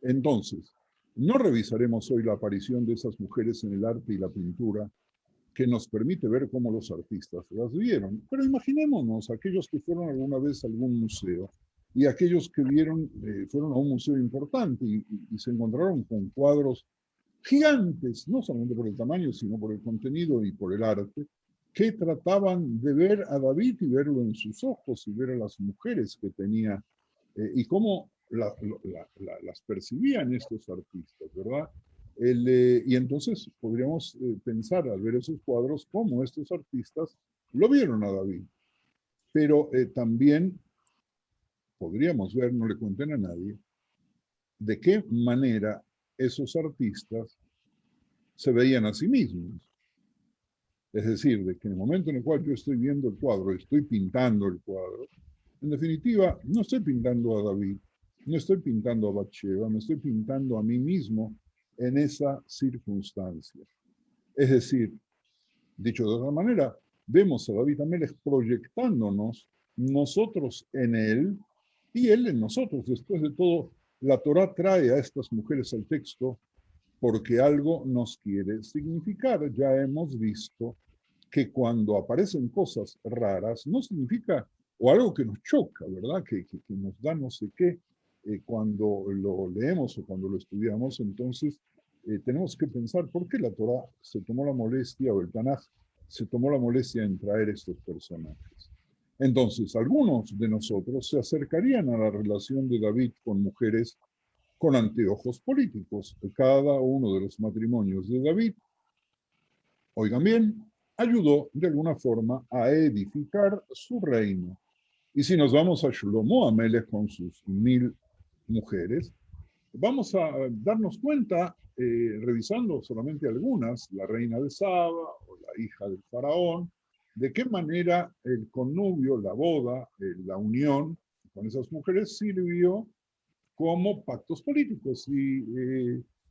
Entonces, no revisaremos hoy la aparición de esas mujeres en el arte y la pintura, que nos permite ver cómo los artistas las vieron. Pero imaginémonos aquellos que fueron alguna vez a algún museo, y aquellos que fueron a un museo importante y se encontraron con cuadros gigantes, no solamente por el tamaño, sino por el contenido y por el arte, que trataban de ver a David y verlo en sus ojos y ver a las mujeres que tenía y cómo las percibían estos artistas, ¿verdad? Y entonces podríamos pensar al ver esos cuadros cómo estos artistas lo vieron a David. Pero también podríamos ver, no le cuenten a nadie, de qué manera esos artistas se veían a sí mismos. Es decir, de que en el momento en el cual yo estoy viendo el cuadro, estoy pintando el cuadro, en definitiva, no estoy pintando a David, no estoy pintando a Bathsheba, me estoy pintando a mí mismo en esa circunstancia. Es decir, dicho de otra manera, vemos a David Amelech proyectándonos nosotros en él y él en nosotros. Después de todo, la Torá trae a estas mujeres al texto porque algo nos quiere significar. Ya hemos visto que cuando aparecen cosas raras, no significa, o algo que nos choca, ¿verdad? Que nos da no sé qué, cuando lo leemos o cuando lo estudiamos, entonces tenemos que pensar por qué la Torá se tomó la molestia, o el Tanaj se tomó la molestia en traer estos personajes. Entonces, algunos de nosotros se acercarían a la relación de David con mujeres con anteojos políticos. Cada uno de los matrimonios de David, oigan bien, ayudó de alguna forma a edificar su reino. Y si nos vamos a Shlomo Amelech con sus 1000 mujeres, vamos a darnos cuenta, revisando solamente algunas, la reina de Saba o la hija del faraón, de qué manera el connubio, la boda, la unión con esas mujeres sirvió como pactos políticos. Y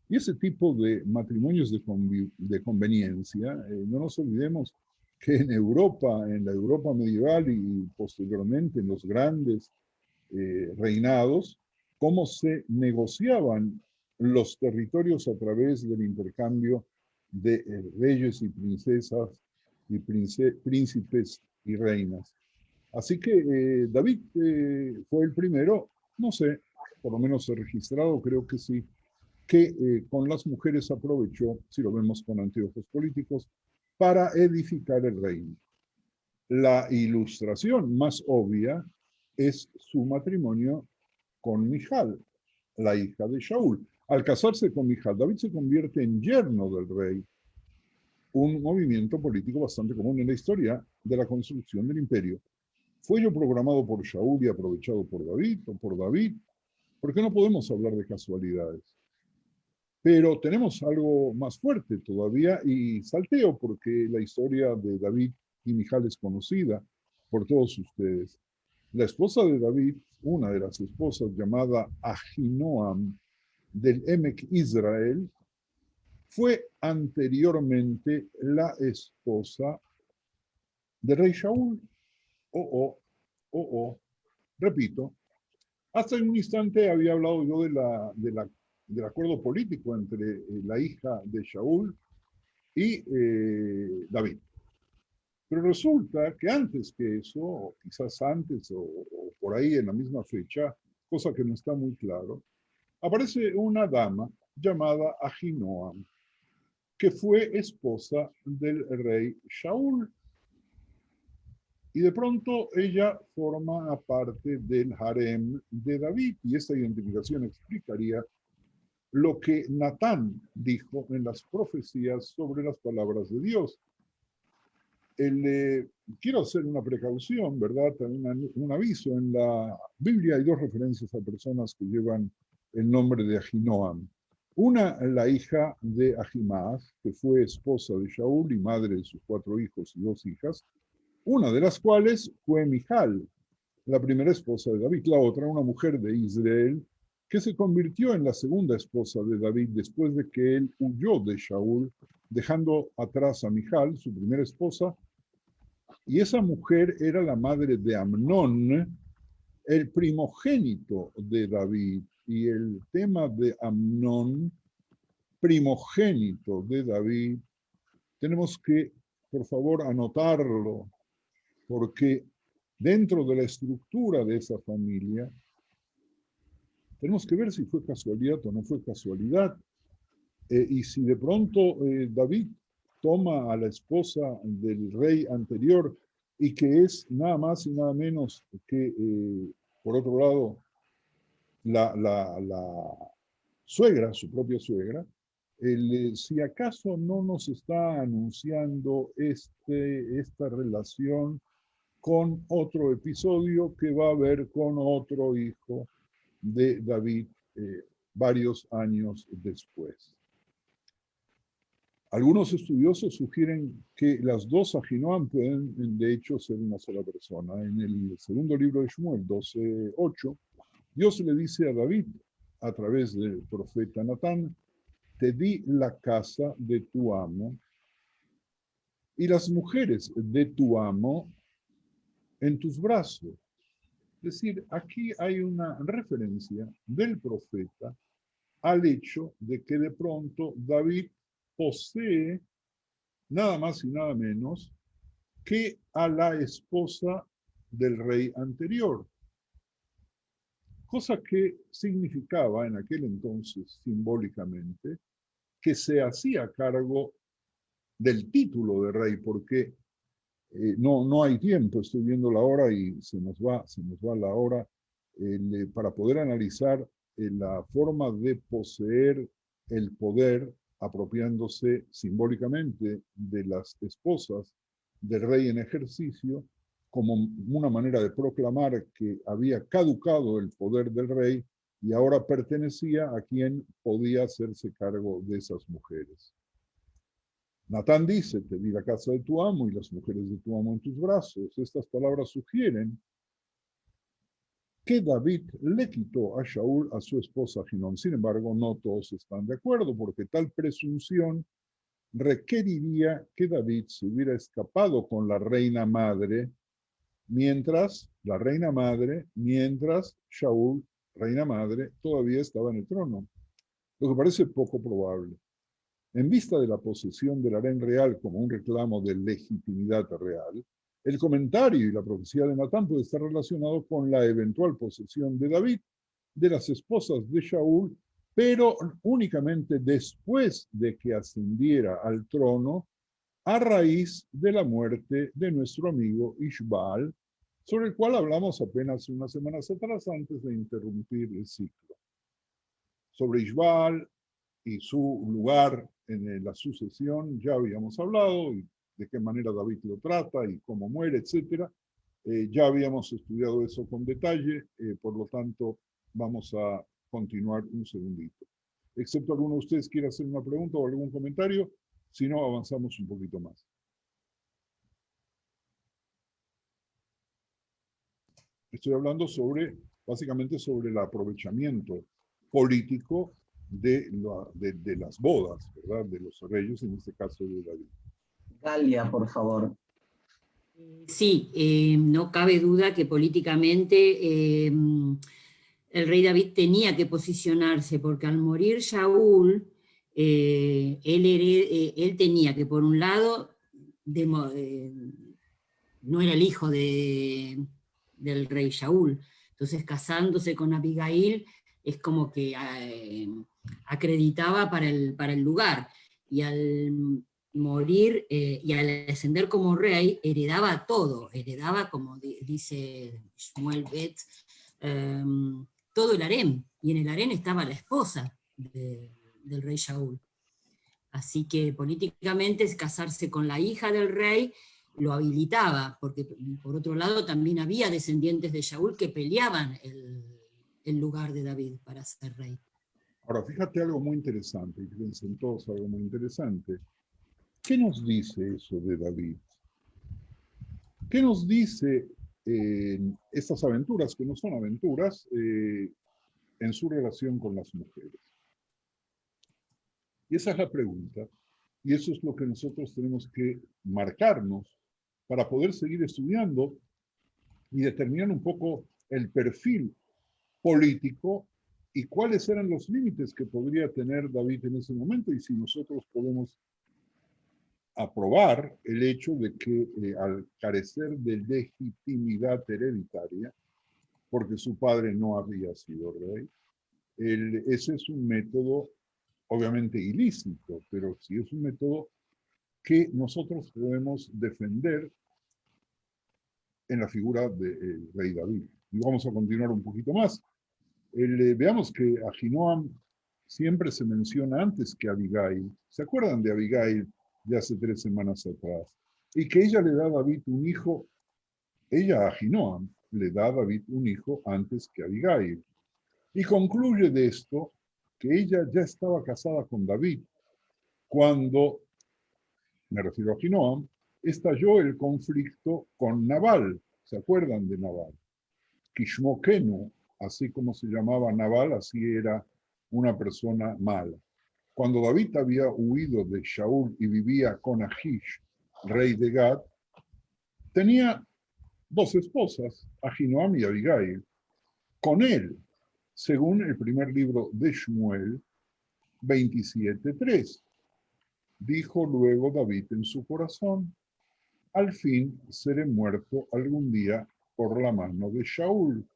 ese tipo de matrimonios de conveniencia, no nos olvidemos que en Europa, en la Europa medieval y posteriormente en los grandes reinados, cómo se negociaban los territorios a través del intercambio de reyes y princesas y príncipes y reinas. Así que David fue el primero, no sé, por lo menos he registrado, creo que sí, que con las mujeres aprovechó, si lo vemos con anteojos políticos, para edificar el reino. La ilustración más obvia es su matrimonio con Mijal, la hija de Shaul. Al casarse con Mijal, David se convierte en yerno del rey, un movimiento político bastante común en la historia de la construcción del imperio. ¿Fue ello programado por Shaul y aprovechado por David o por David? porque no podemos hablar de casualidades. Pero tenemos algo más fuerte todavía y salteo porque la historia de David y Mijal es conocida por todos ustedes. La esposa de David, una de las esposas llamada Ahinoam del Emek Israel, fue anteriormente la esposa del rey Shaul. Repito, hasta en un instante había hablado yo del acuerdo político entre la hija de Shaul y David. Pero resulta que antes que eso, o quizás antes o por ahí en la misma fecha, cosa que no está muy claro, aparece una dama llamada Ahinoam, que fue esposa del rey Shaul. Y de pronto ella forma parte del harem de David, y esta identificación explicaría lo que Natán dijo en las profecías sobre las palabras de Dios. Quiero hacer una precaución, ¿verdad? También un aviso. En la Biblia hay dos referencias a personas que llevan el nombre de Ahinoam. Una, la hija de Ahimaaz, que fue esposa de Shaul y madre de sus 4 hijos y 2 hijas, una de las cuales fue Mijal, la primera esposa de David, la otra, una mujer de Israel, que se convirtió en la segunda esposa de David después de que él huyó de Shaul, dejando atrás a Mijal, su primera esposa, y esa mujer era la madre de Amnón, el primogénito de David. Y el tema de Amnón, primogénito de David, tenemos que, por favor, anotarlo, porque dentro de la estructura de esa familia, tenemos que ver si fue casualidad o no fue casualidad. Y si de pronto David toma a la esposa del rey anterior y que es nada más y nada menos que, por otro lado, la suegra, su propia suegra, si acaso no nos está anunciando esta relación con otro episodio que va a haber con otro hijo de David varios años después. Algunos estudiosos sugieren que las dos Ahinoam pueden de hecho ser una sola persona. En el segundo libro de Shmuel 12:8, Dios le dice a David a través del profeta Natán: te di la casa de tu amo y las mujeres de tu amo en tus brazos. Es decir, aquí hay una referencia del profeta al hecho de que de pronto David posee nada más y nada menos que a la esposa del rey anterior, cosa que significaba en aquel entonces simbólicamente que se hacía cargo del título de rey, porque no hay tiempo, estoy viendo la hora y se nos va la hora, para poder analizar la forma de poseer el poder apropiándose simbólicamente de las esposas del rey en ejercicio, como una manera de proclamar que había caducado el poder del rey y ahora pertenecía a quien podía hacerse cargo de esas mujeres. Natán dice: te di la casa de tu amo y las mujeres de tu amo en tus brazos. Estas palabras sugieren que David le quitó a Shaul a su esposa Ahinoam. Sin embargo, no todos están de acuerdo, porque tal presunción requeriría que David se hubiera escapado con la reina madre, mientras Shaul, reina madre, todavía estaba en el trono, lo que parece poco probable. En vista de la posesión del harén real como un reclamo de legitimidad real, el comentario y la profecía de Natán puede estar relacionado con la eventual posesión de David de las esposas de Shaul, pero únicamente después de que ascendiera al trono a raíz de la muerte de nuestro amigo Ishbal, sobre el cual hablamos apenas unas semanas atrás antes de interrumpir el ciclo. Sobre Ishbal y su lugar en la sucesión ya habíamos hablado, y de qué manera David lo trata y cómo muere, etc. Ya habíamos estudiado eso con detalle, por lo tanto vamos a continuar un segundito. Excepto alguno de ustedes quiera hacer una pregunta o algún comentario, si no, avanzamos un poquito más. Estoy hablando básicamente sobre el aprovechamiento político de las bodas, ¿verdad? De los reyes, en este caso de David. Galia, por favor. Sí, no cabe duda que políticamente el rey David tenía que posicionarse, porque al morir Shaul, él tenía que, por un lado, no era el hijo del rey Shaul, entonces casándose con Abigail es como que acreditaba para el lugar, y al morir y al ascender como rey, heredaba todo, heredaba, como dice Shmuel Bet, todo el harén, y en el harén estaba la esposa del rey Shaul. Así que políticamente casarse con la hija del rey lo habilitaba, porque por otro lado también había descendientes de Shaul que peleaban el lugar de David para ser rey. Ahora, fíjate algo muy interesante, y piensen todos algo muy interesante. ¿Qué nos dice eso de David? ¿Qué nos dice estas aventuras, que no son aventuras, en su relación con las mujeres? Y esa es la pregunta, y eso es lo que nosotros tenemos que marcarnos para poder seguir estudiando y determinar un poco el perfil político y cuáles eran los límites que podría tener David en ese momento, y si nosotros podemos aprobar el hecho de que al carecer de legitimidad hereditaria, porque su padre no había sido rey, ese es un método obviamente ilícito, pero sí es un método que nosotros podemos defender en la figura del rey David. Y vamos a continuar un poquito más. Veamos que Ahinoam siempre se menciona antes que Abigail. ¿Se acuerdan de Abigail de hace 3 semanas atrás? Y que ella le da a David un hijo, ella a Ahinoam le da a David un hijo antes que Abigail. Y concluye de esto que ella ya estaba casada con David cuando, me refiero a Ahinoam, estalló el conflicto con Nabal. ¿Se acuerdan de Nabal? Kishmokenu, así como se llamaba Nabal, así era una persona mala. Cuando David había huido de Shaul y vivía con Ahish, rey de Gad, tenía 2 esposas, Ahinoam y Abigail. Con él, según el primer libro de Shmuel 27:3, dijo luego David en su corazón: al fin seré muerto algún día por la mano de Shaul.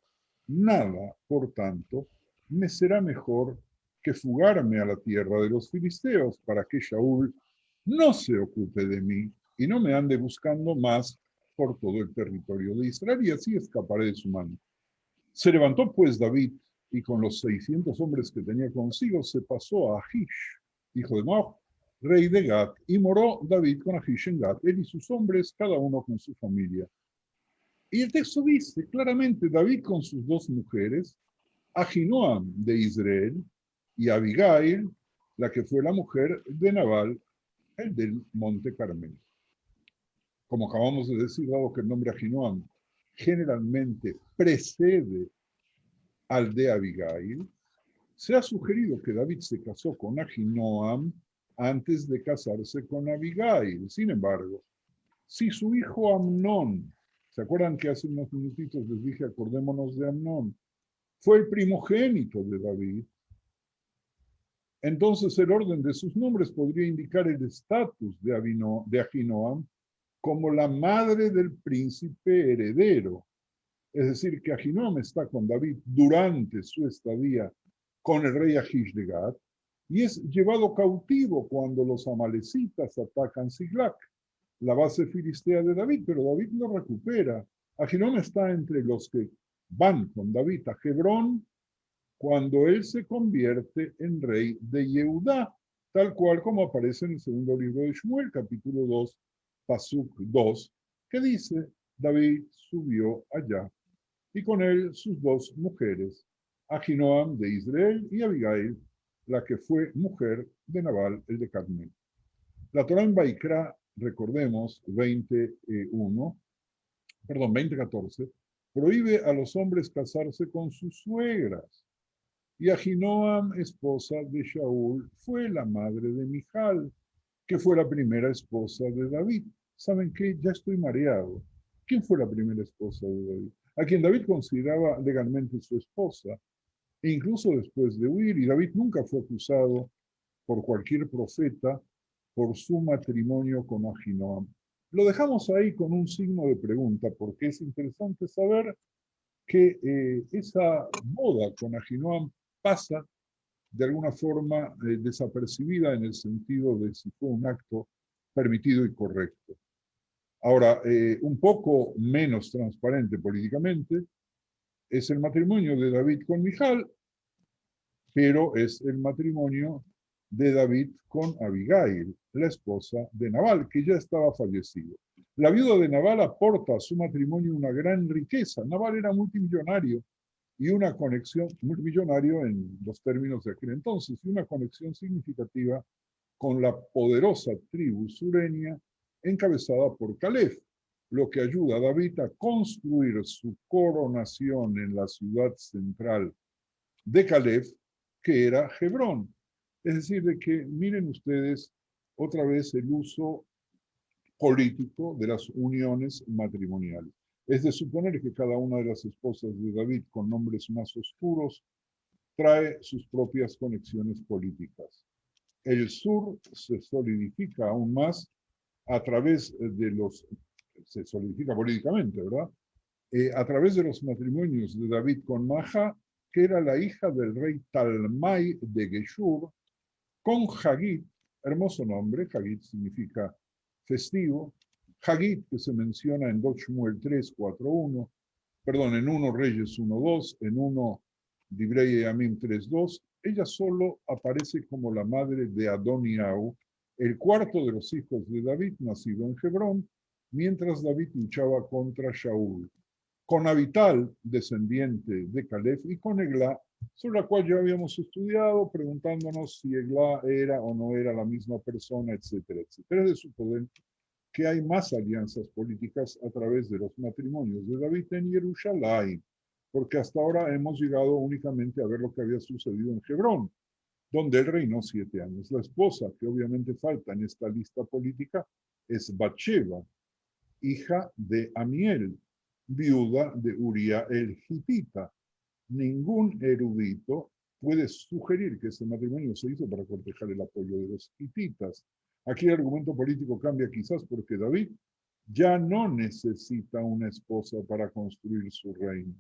Nada, por tanto, me será mejor que fugarme a la tierra de los filisteos para que Shaul no se ocupe de mí y no me ande buscando más por todo el territorio de Israel, y así escaparé de su mano. Se levantó pues David, y con los 600 hombres que tenía consigo se pasó a Ahish, hijo de Maoch, rey de Gad, y moró David con Ahish en Gad, él y sus hombres, cada uno con su familia. Y el texto dice claramente: David con sus 2 mujeres, Ahinoam de Israel y Abigail, la que fue la mujer de Nabal, el del Monte Carmelo. Como acabamos de decir, dado que el nombre Ahinoam generalmente precede al de Abigail, se ha sugerido que David se casó con Ahinoam antes de casarse con Abigail. Sin embargo, si su hijo Amnón, ¿se acuerdan que hace unos minutitos les dije acordémonos de Amnón? Fue el primogénito de David. Entonces el orden de sus nombres podría indicar el estatus de Ahinoam como la madre del príncipe heredero. Es decir, que Ahinoam está con David durante su estadía con el rey Ahish de Gad y es llevado cautivo cuando los amalecitas atacan Siglac, la base filistea de David, pero David lo recupera. Ahinoam está entre los que van con David a Hebrón cuando él se convierte en rey de Yehudá, tal cual como aparece en el segundo libro de Shmuel, capítulo 2, Pasuk 2, que dice: David subió allá, y con él sus 2 mujeres, Ahinoam de Israel y Abigail, la que fue mujer de Nabal, el de Carmel. La Torá en Baikra, recordemos, 20:14, prohíbe a los hombres casarse con sus suegras. Y Ahinoam, esposa de Shaul, fue la madre de Mijal, que fue la primera esposa de David. ¿Saben qué? Ya estoy mareado. ¿Quién fue la primera esposa de David? A quien David consideraba legalmente su esposa, e incluso después de huir, y David nunca fue acusado por cualquier profeta por su matrimonio con Ahinoam. Lo dejamos ahí con un signo de pregunta, porque es interesante saber que esa boda con Ahinoam pasa de alguna forma desapercibida en el sentido de si fue un acto permitido y correcto. Ahora, un poco menos transparente políticamente es el matrimonio de David con Mijal, pero es el matrimonio de David con Abigail, la esposa de Nabal, que ya estaba fallecido. La viuda de Nabal aporta a su matrimonio una gran riqueza. Nabal era multimillonario y una conexión, multimillonario en los términos de aquel entonces, y una conexión significativa con la poderosa tribu sureña encabezada por Caleb, lo que ayuda a David a construir su coronación en la ciudad central de Caleb, que era Hebrón. Es decir, de que miren ustedes otra vez el uso político de las uniones matrimoniales. Es de suponer que cada una de las esposas de David con nombres más oscuros trae sus propias conexiones políticas. El sur se solidifica aún más a través de se solidifica políticamente, ¿verdad? A través de los matrimonios de David con Maja, que era la hija del rey Talmai de Geshur, con Hagit, hermoso nombre, Hagit significa festivo, Hagit que se menciona en 2 Shmuel 3:4:1, perdón, en 1 Reyes 1:2, en 1 Divrei Yamim 3:2, ella solo aparece como la madre de Adoniau, el cuarto de los hijos de David, nacido en Hebrón, mientras David luchaba contra Shaul, con Abital, descendiente de Caleb, y con Eglá, sobre la cual ya habíamos estudiado, preguntándonos si Eglá era o no era la misma persona, etcétera, etcétera. Es de suponer que hay más alianzas políticas a través de los matrimonios de David en Jerusalén, porque hasta ahora hemos llegado únicamente a ver lo que había sucedido en Hebrón, donde él reinó 7 años. La esposa que obviamente falta en esta lista política es Batsheba, hija de Amiel, viuda de Uría el Hitita. Ningún erudito puede sugerir que ese matrimonio se hizo para cortejar el apoyo de los hititas. Aquí el argumento político cambia quizás porque David ya no necesita una esposa para construir su reino.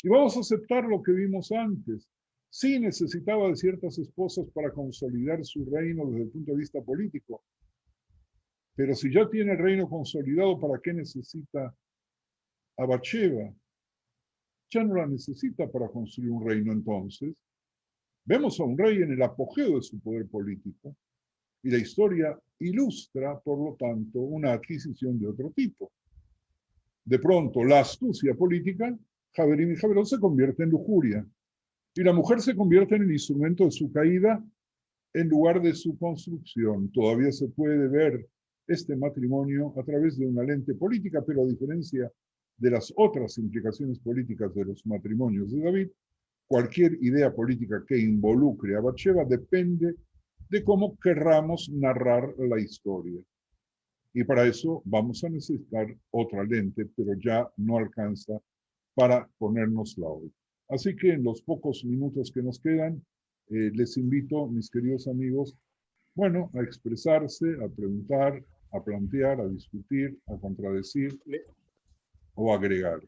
Y vamos a aceptar lo que vimos antes. Sí necesitaba de ciertas esposas para consolidar su reino desde el punto de vista político. Pero si ya tiene el reino consolidado, ¿para qué necesita a Batsheba? Ya no la necesita para construir un reino entonces. Vemos a un rey en el apogeo de su poder político y la historia ilustra, por lo tanto, una adquisición de otro tipo. De pronto, la astucia política, Javerim y Javerón, se convierte en lujuria y la mujer se convierte en el instrumento de su caída en lugar de su construcción. Todavía se puede ver este matrimonio a través de una lente política, pero a diferencia de las otras implicaciones políticas de los matrimonios de David, cualquier idea política que involucre a Batsheba depende de cómo querramos narrar la historia. Y para eso vamos a necesitar otra lente, pero ya no alcanza para ponérnosla hoy. Así que en los pocos minutos que nos quedan, les invito, mis queridos amigos, bueno, a expresarse, a preguntar, a plantear, a discutir, a contradecir o agregar,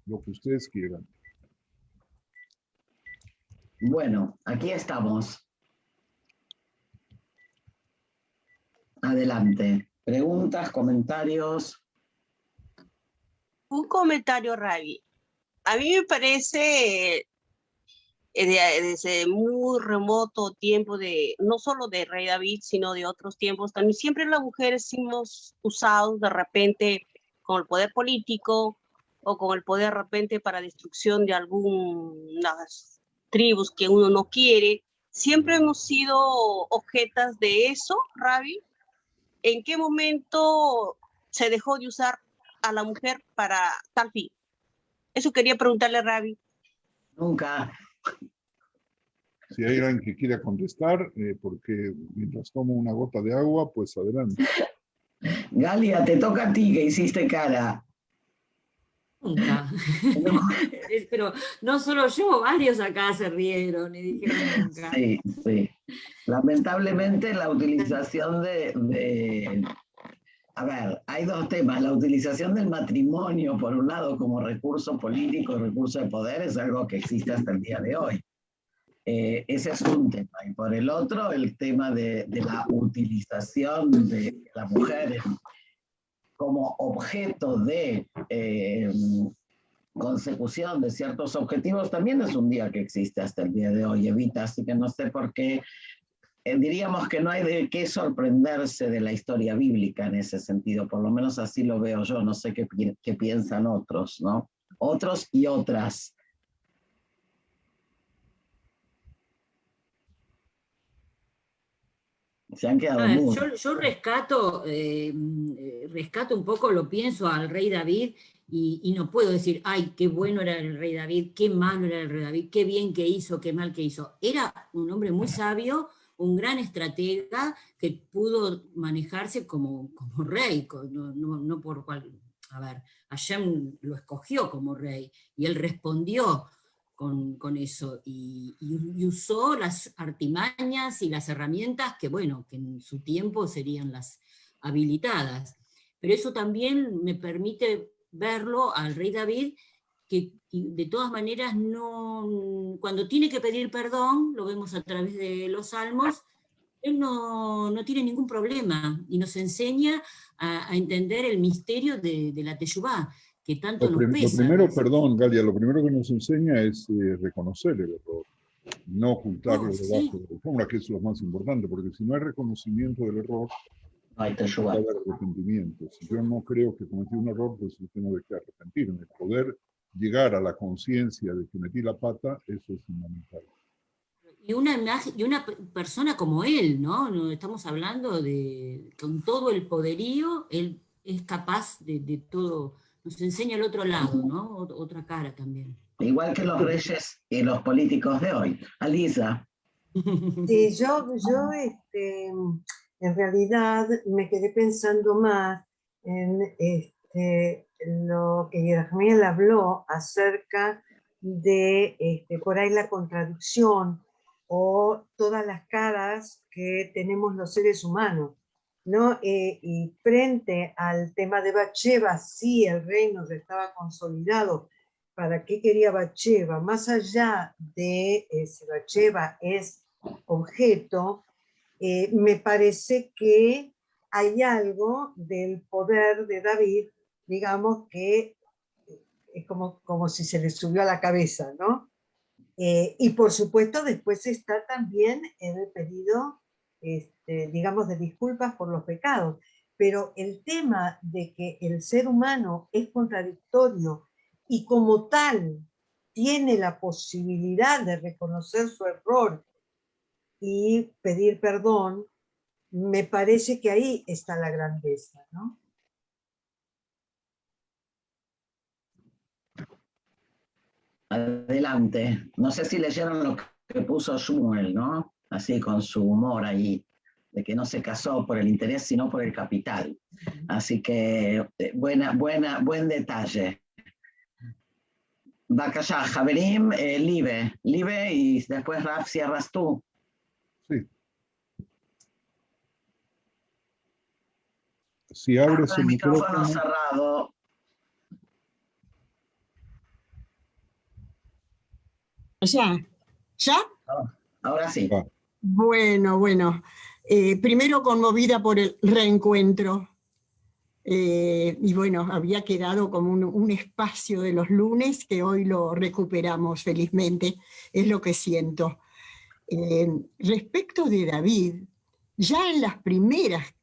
lo que ustedes quieran. Bueno, aquí estamos. Adelante. Preguntas, comentarios. Un comentario, Ravi. A mí me parece desde muy remoto tiempo no solo de Rey David, sino de otros tiempos, también siempre las mujeres hemos usado de repente con el poder político o con el poder de repente para destrucción de algunas tribus que uno no quiere. Siempre hemos sido objetas de eso, Ravi. ¿En qué momento se dejó de usar a la mujer para tal fin? Eso quería preguntarle a Ravi. Nunca. Si hay alguien que quiera contestar, porque mientras tomo una gota de agua, pues adelante. Galia, te toca a ti, que hiciste cara. Nunca. Pero no solo yo, varios acá se rieron y dijeron nunca. Sí, sí. Lamentablemente la utilización a ver, hay dos temas. La utilización del matrimonio, por un lado, como recurso político, recurso de poder, es algo que existe hasta el día de hoy. Ese es un tema. Y por el otro, el tema de la utilización de la mujer como objeto de consecución de ciertos objetivos, también es un día que existe hasta el día de hoy, Evita, así que no sé por qué. Diríamos que no hay de qué sorprenderse de la historia bíblica en ese sentido, por lo menos así lo veo yo, no sé qué piensan otros, ¿no? Otros y otras. Se han quedado mudos. Yo rescato un poco, lo pienso al rey David, y no puedo decir, ay, qué bueno era el rey David, qué malo era el rey David, qué bien que hizo, qué mal que hizo. Era un hombre muy sabio, un gran estratega que pudo manejarse como rey, no por cual. A ver, Hashem lo escogió como rey, y él respondió con eso, y usó las artimañas y las herramientas que, bueno, que en su tiempo serían las habilitadas. Pero eso también me permite verlo al rey David, que de todas maneras no, cuando tiene que pedir perdón, lo vemos a través de los salmos, él no tiene ningún problema, y nos enseña a entender el misterio de la teshuvá, que tanto nos pesa. Lo primero, perdón, Galia, lo primero que nos enseña es reconocer el error, no ocultarlo debajo de la alfombra, que es lo más importante, porque si no hay reconocimiento del error, no hay va a haber arrepentimiento. Si yo no creo que cometí un error, pues yo tengo que arrepentirme. Poder llegar a la conciencia de que metí la pata, eso es fundamental. Y una persona como él, ¿no? Estamos hablando de, con todo el poderío, él es capaz de todo. Nos enseña el otro lado, ¿no? Otra cara también. Igual que los reyes y los políticos de hoy. Alisa. Sí, yo en realidad me quedé pensando más en lo que Yerahmiel habló acerca de por ahí la contradicción o todas las caras que tenemos los seres humanos, ¿no? Y frente al tema de Bathsheba, sí, el reino ya estaba consolidado. ¿Para qué quería Bathsheba? Más allá de si Bathsheba es objeto, me parece que hay algo del poder de David, digamos, que es como si se le subió a la cabeza, ¿no? Y por supuesto después está también el pedido, digamos, de disculpas por los pecados. Pero el tema de que el ser humano es contradictorio y como tal tiene la posibilidad de reconocer su error y pedir perdón, me parece que ahí está la grandeza, ¿no? Adelante. No sé si leyeron lo que puso Shmuel, ¿no? Así con su humor ahí, de que no se casó por el interés, sino por el capital. Así que buen detalle. Bakasha, Javerim, Libe, y después Raf, cierras tú. Sí. Si abres el micrófono cerrado. ¿Ya? Ahora sí. Bueno. Primero conmovida por el reencuentro. Y bueno, había quedado como un espacio de los lunes que hoy lo recuperamos felizmente, es lo que siento. Respecto de David, ya en las primeras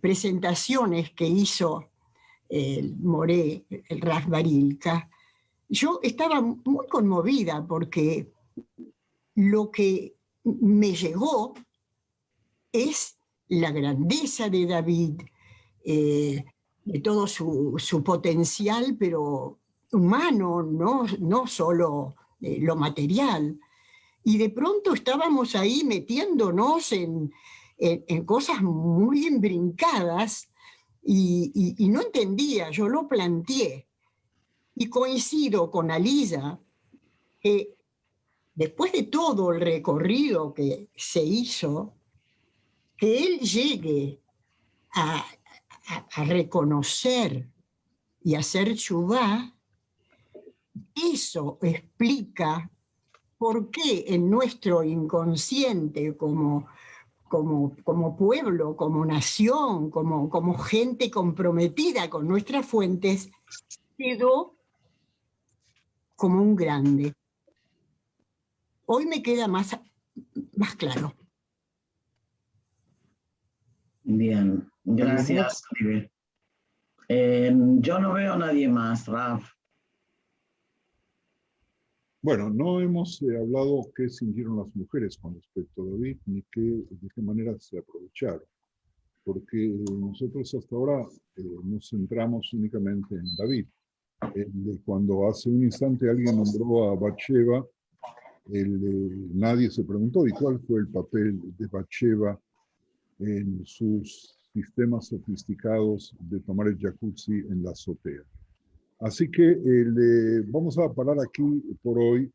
presentaciones que hizo el Moré, el Ras Barilka, yo estaba muy conmovida porque lo que me llegó es la grandeza de David, de todo su potencial, pero humano, no solo lo material. Y de pronto estábamos ahí metiéndonos en cosas muy embrincadas y no entendía, yo lo planteé. Y coincido con Alida que después de todo el recorrido que se hizo, que él llegue a reconocer y hacer teshuvá, eso explica por qué en nuestro inconsciente como pueblo, como nación, como gente comprometida con nuestras fuentes, quedó como un grande. Hoy me queda más claro. Bien, gracias, Oliver. Yo no veo a nadie más, Raf. Bueno, no hemos hablado qué sintieron las mujeres con respecto a David, ni de qué manera se aprovecharon, porque nosotros hasta ahora nos centramos únicamente en David. Cuando hace un instante alguien nombró a Bathsheba, nadie se preguntó, ¿y cuál fue el papel de Bathsheba en sus sistemas sofisticados de tomar el jacuzzi en la azotea? Así que vamos a parar aquí por hoy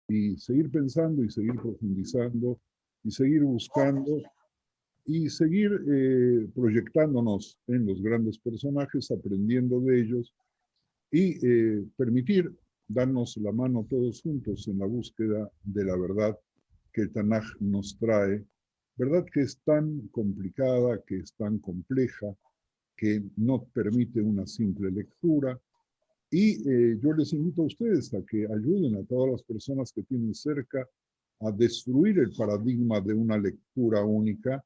y seguir pensando y seguir profundizando y seguir buscando y seguir proyectándonos en los grandes personajes, aprendiendo de ellos y permitir darnos la mano todos juntos en la búsqueda de la verdad que el Tanaj nos trae, verdad que es tan complicada, que es tan compleja, que no permite una simple lectura. Y yo les invito a ustedes a que ayuden a todas las personas que tienen cerca a destruir el paradigma de una lectura única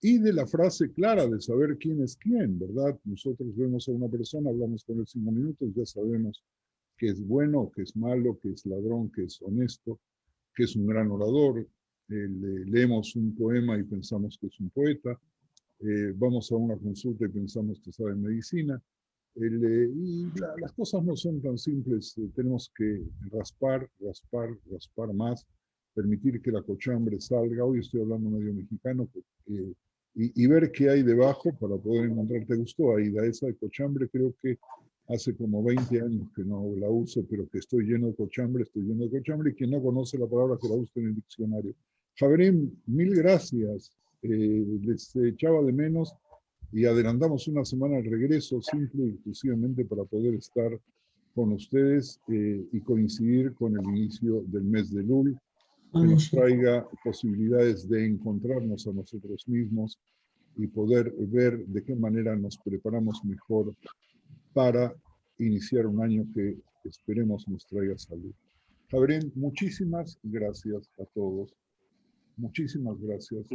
y de la frase clara de saber quién es quién, ¿verdad? Nosotros vemos a una persona, hablamos con él 5 minutos, ya sabemos que es bueno, que es malo, que es ladrón, que es honesto, que es un gran orador. Leemos un poema y pensamos que es un poeta. Vamos a una consulta y pensamos que sabe medicina. Las cosas no son tan simples. Tenemos que raspar más, permitir que la cochambre salga. Hoy estoy hablando medio mexicano, y ver qué hay debajo para poder encontrar. ¿Te gustó, Aida? Esa de cochambre creo que hace como 20 años que no la uso, pero que estoy lleno de cochambre, y quien no conoce la palabra que la busque en el diccionario. Javerín, mil gracias. Les echaba de menos y adelantamos una semana el regreso, simple y exclusivamente para poder estar con ustedes y coincidir con el inicio del mes de Lul, que nos traiga posibilidades de encontrarnos a nosotros mismos y poder ver de qué manera nos preparamos mejor para iniciar un año que esperemos nos traiga salud. Javier, muchísimas gracias a todos. Muchísimas gracias.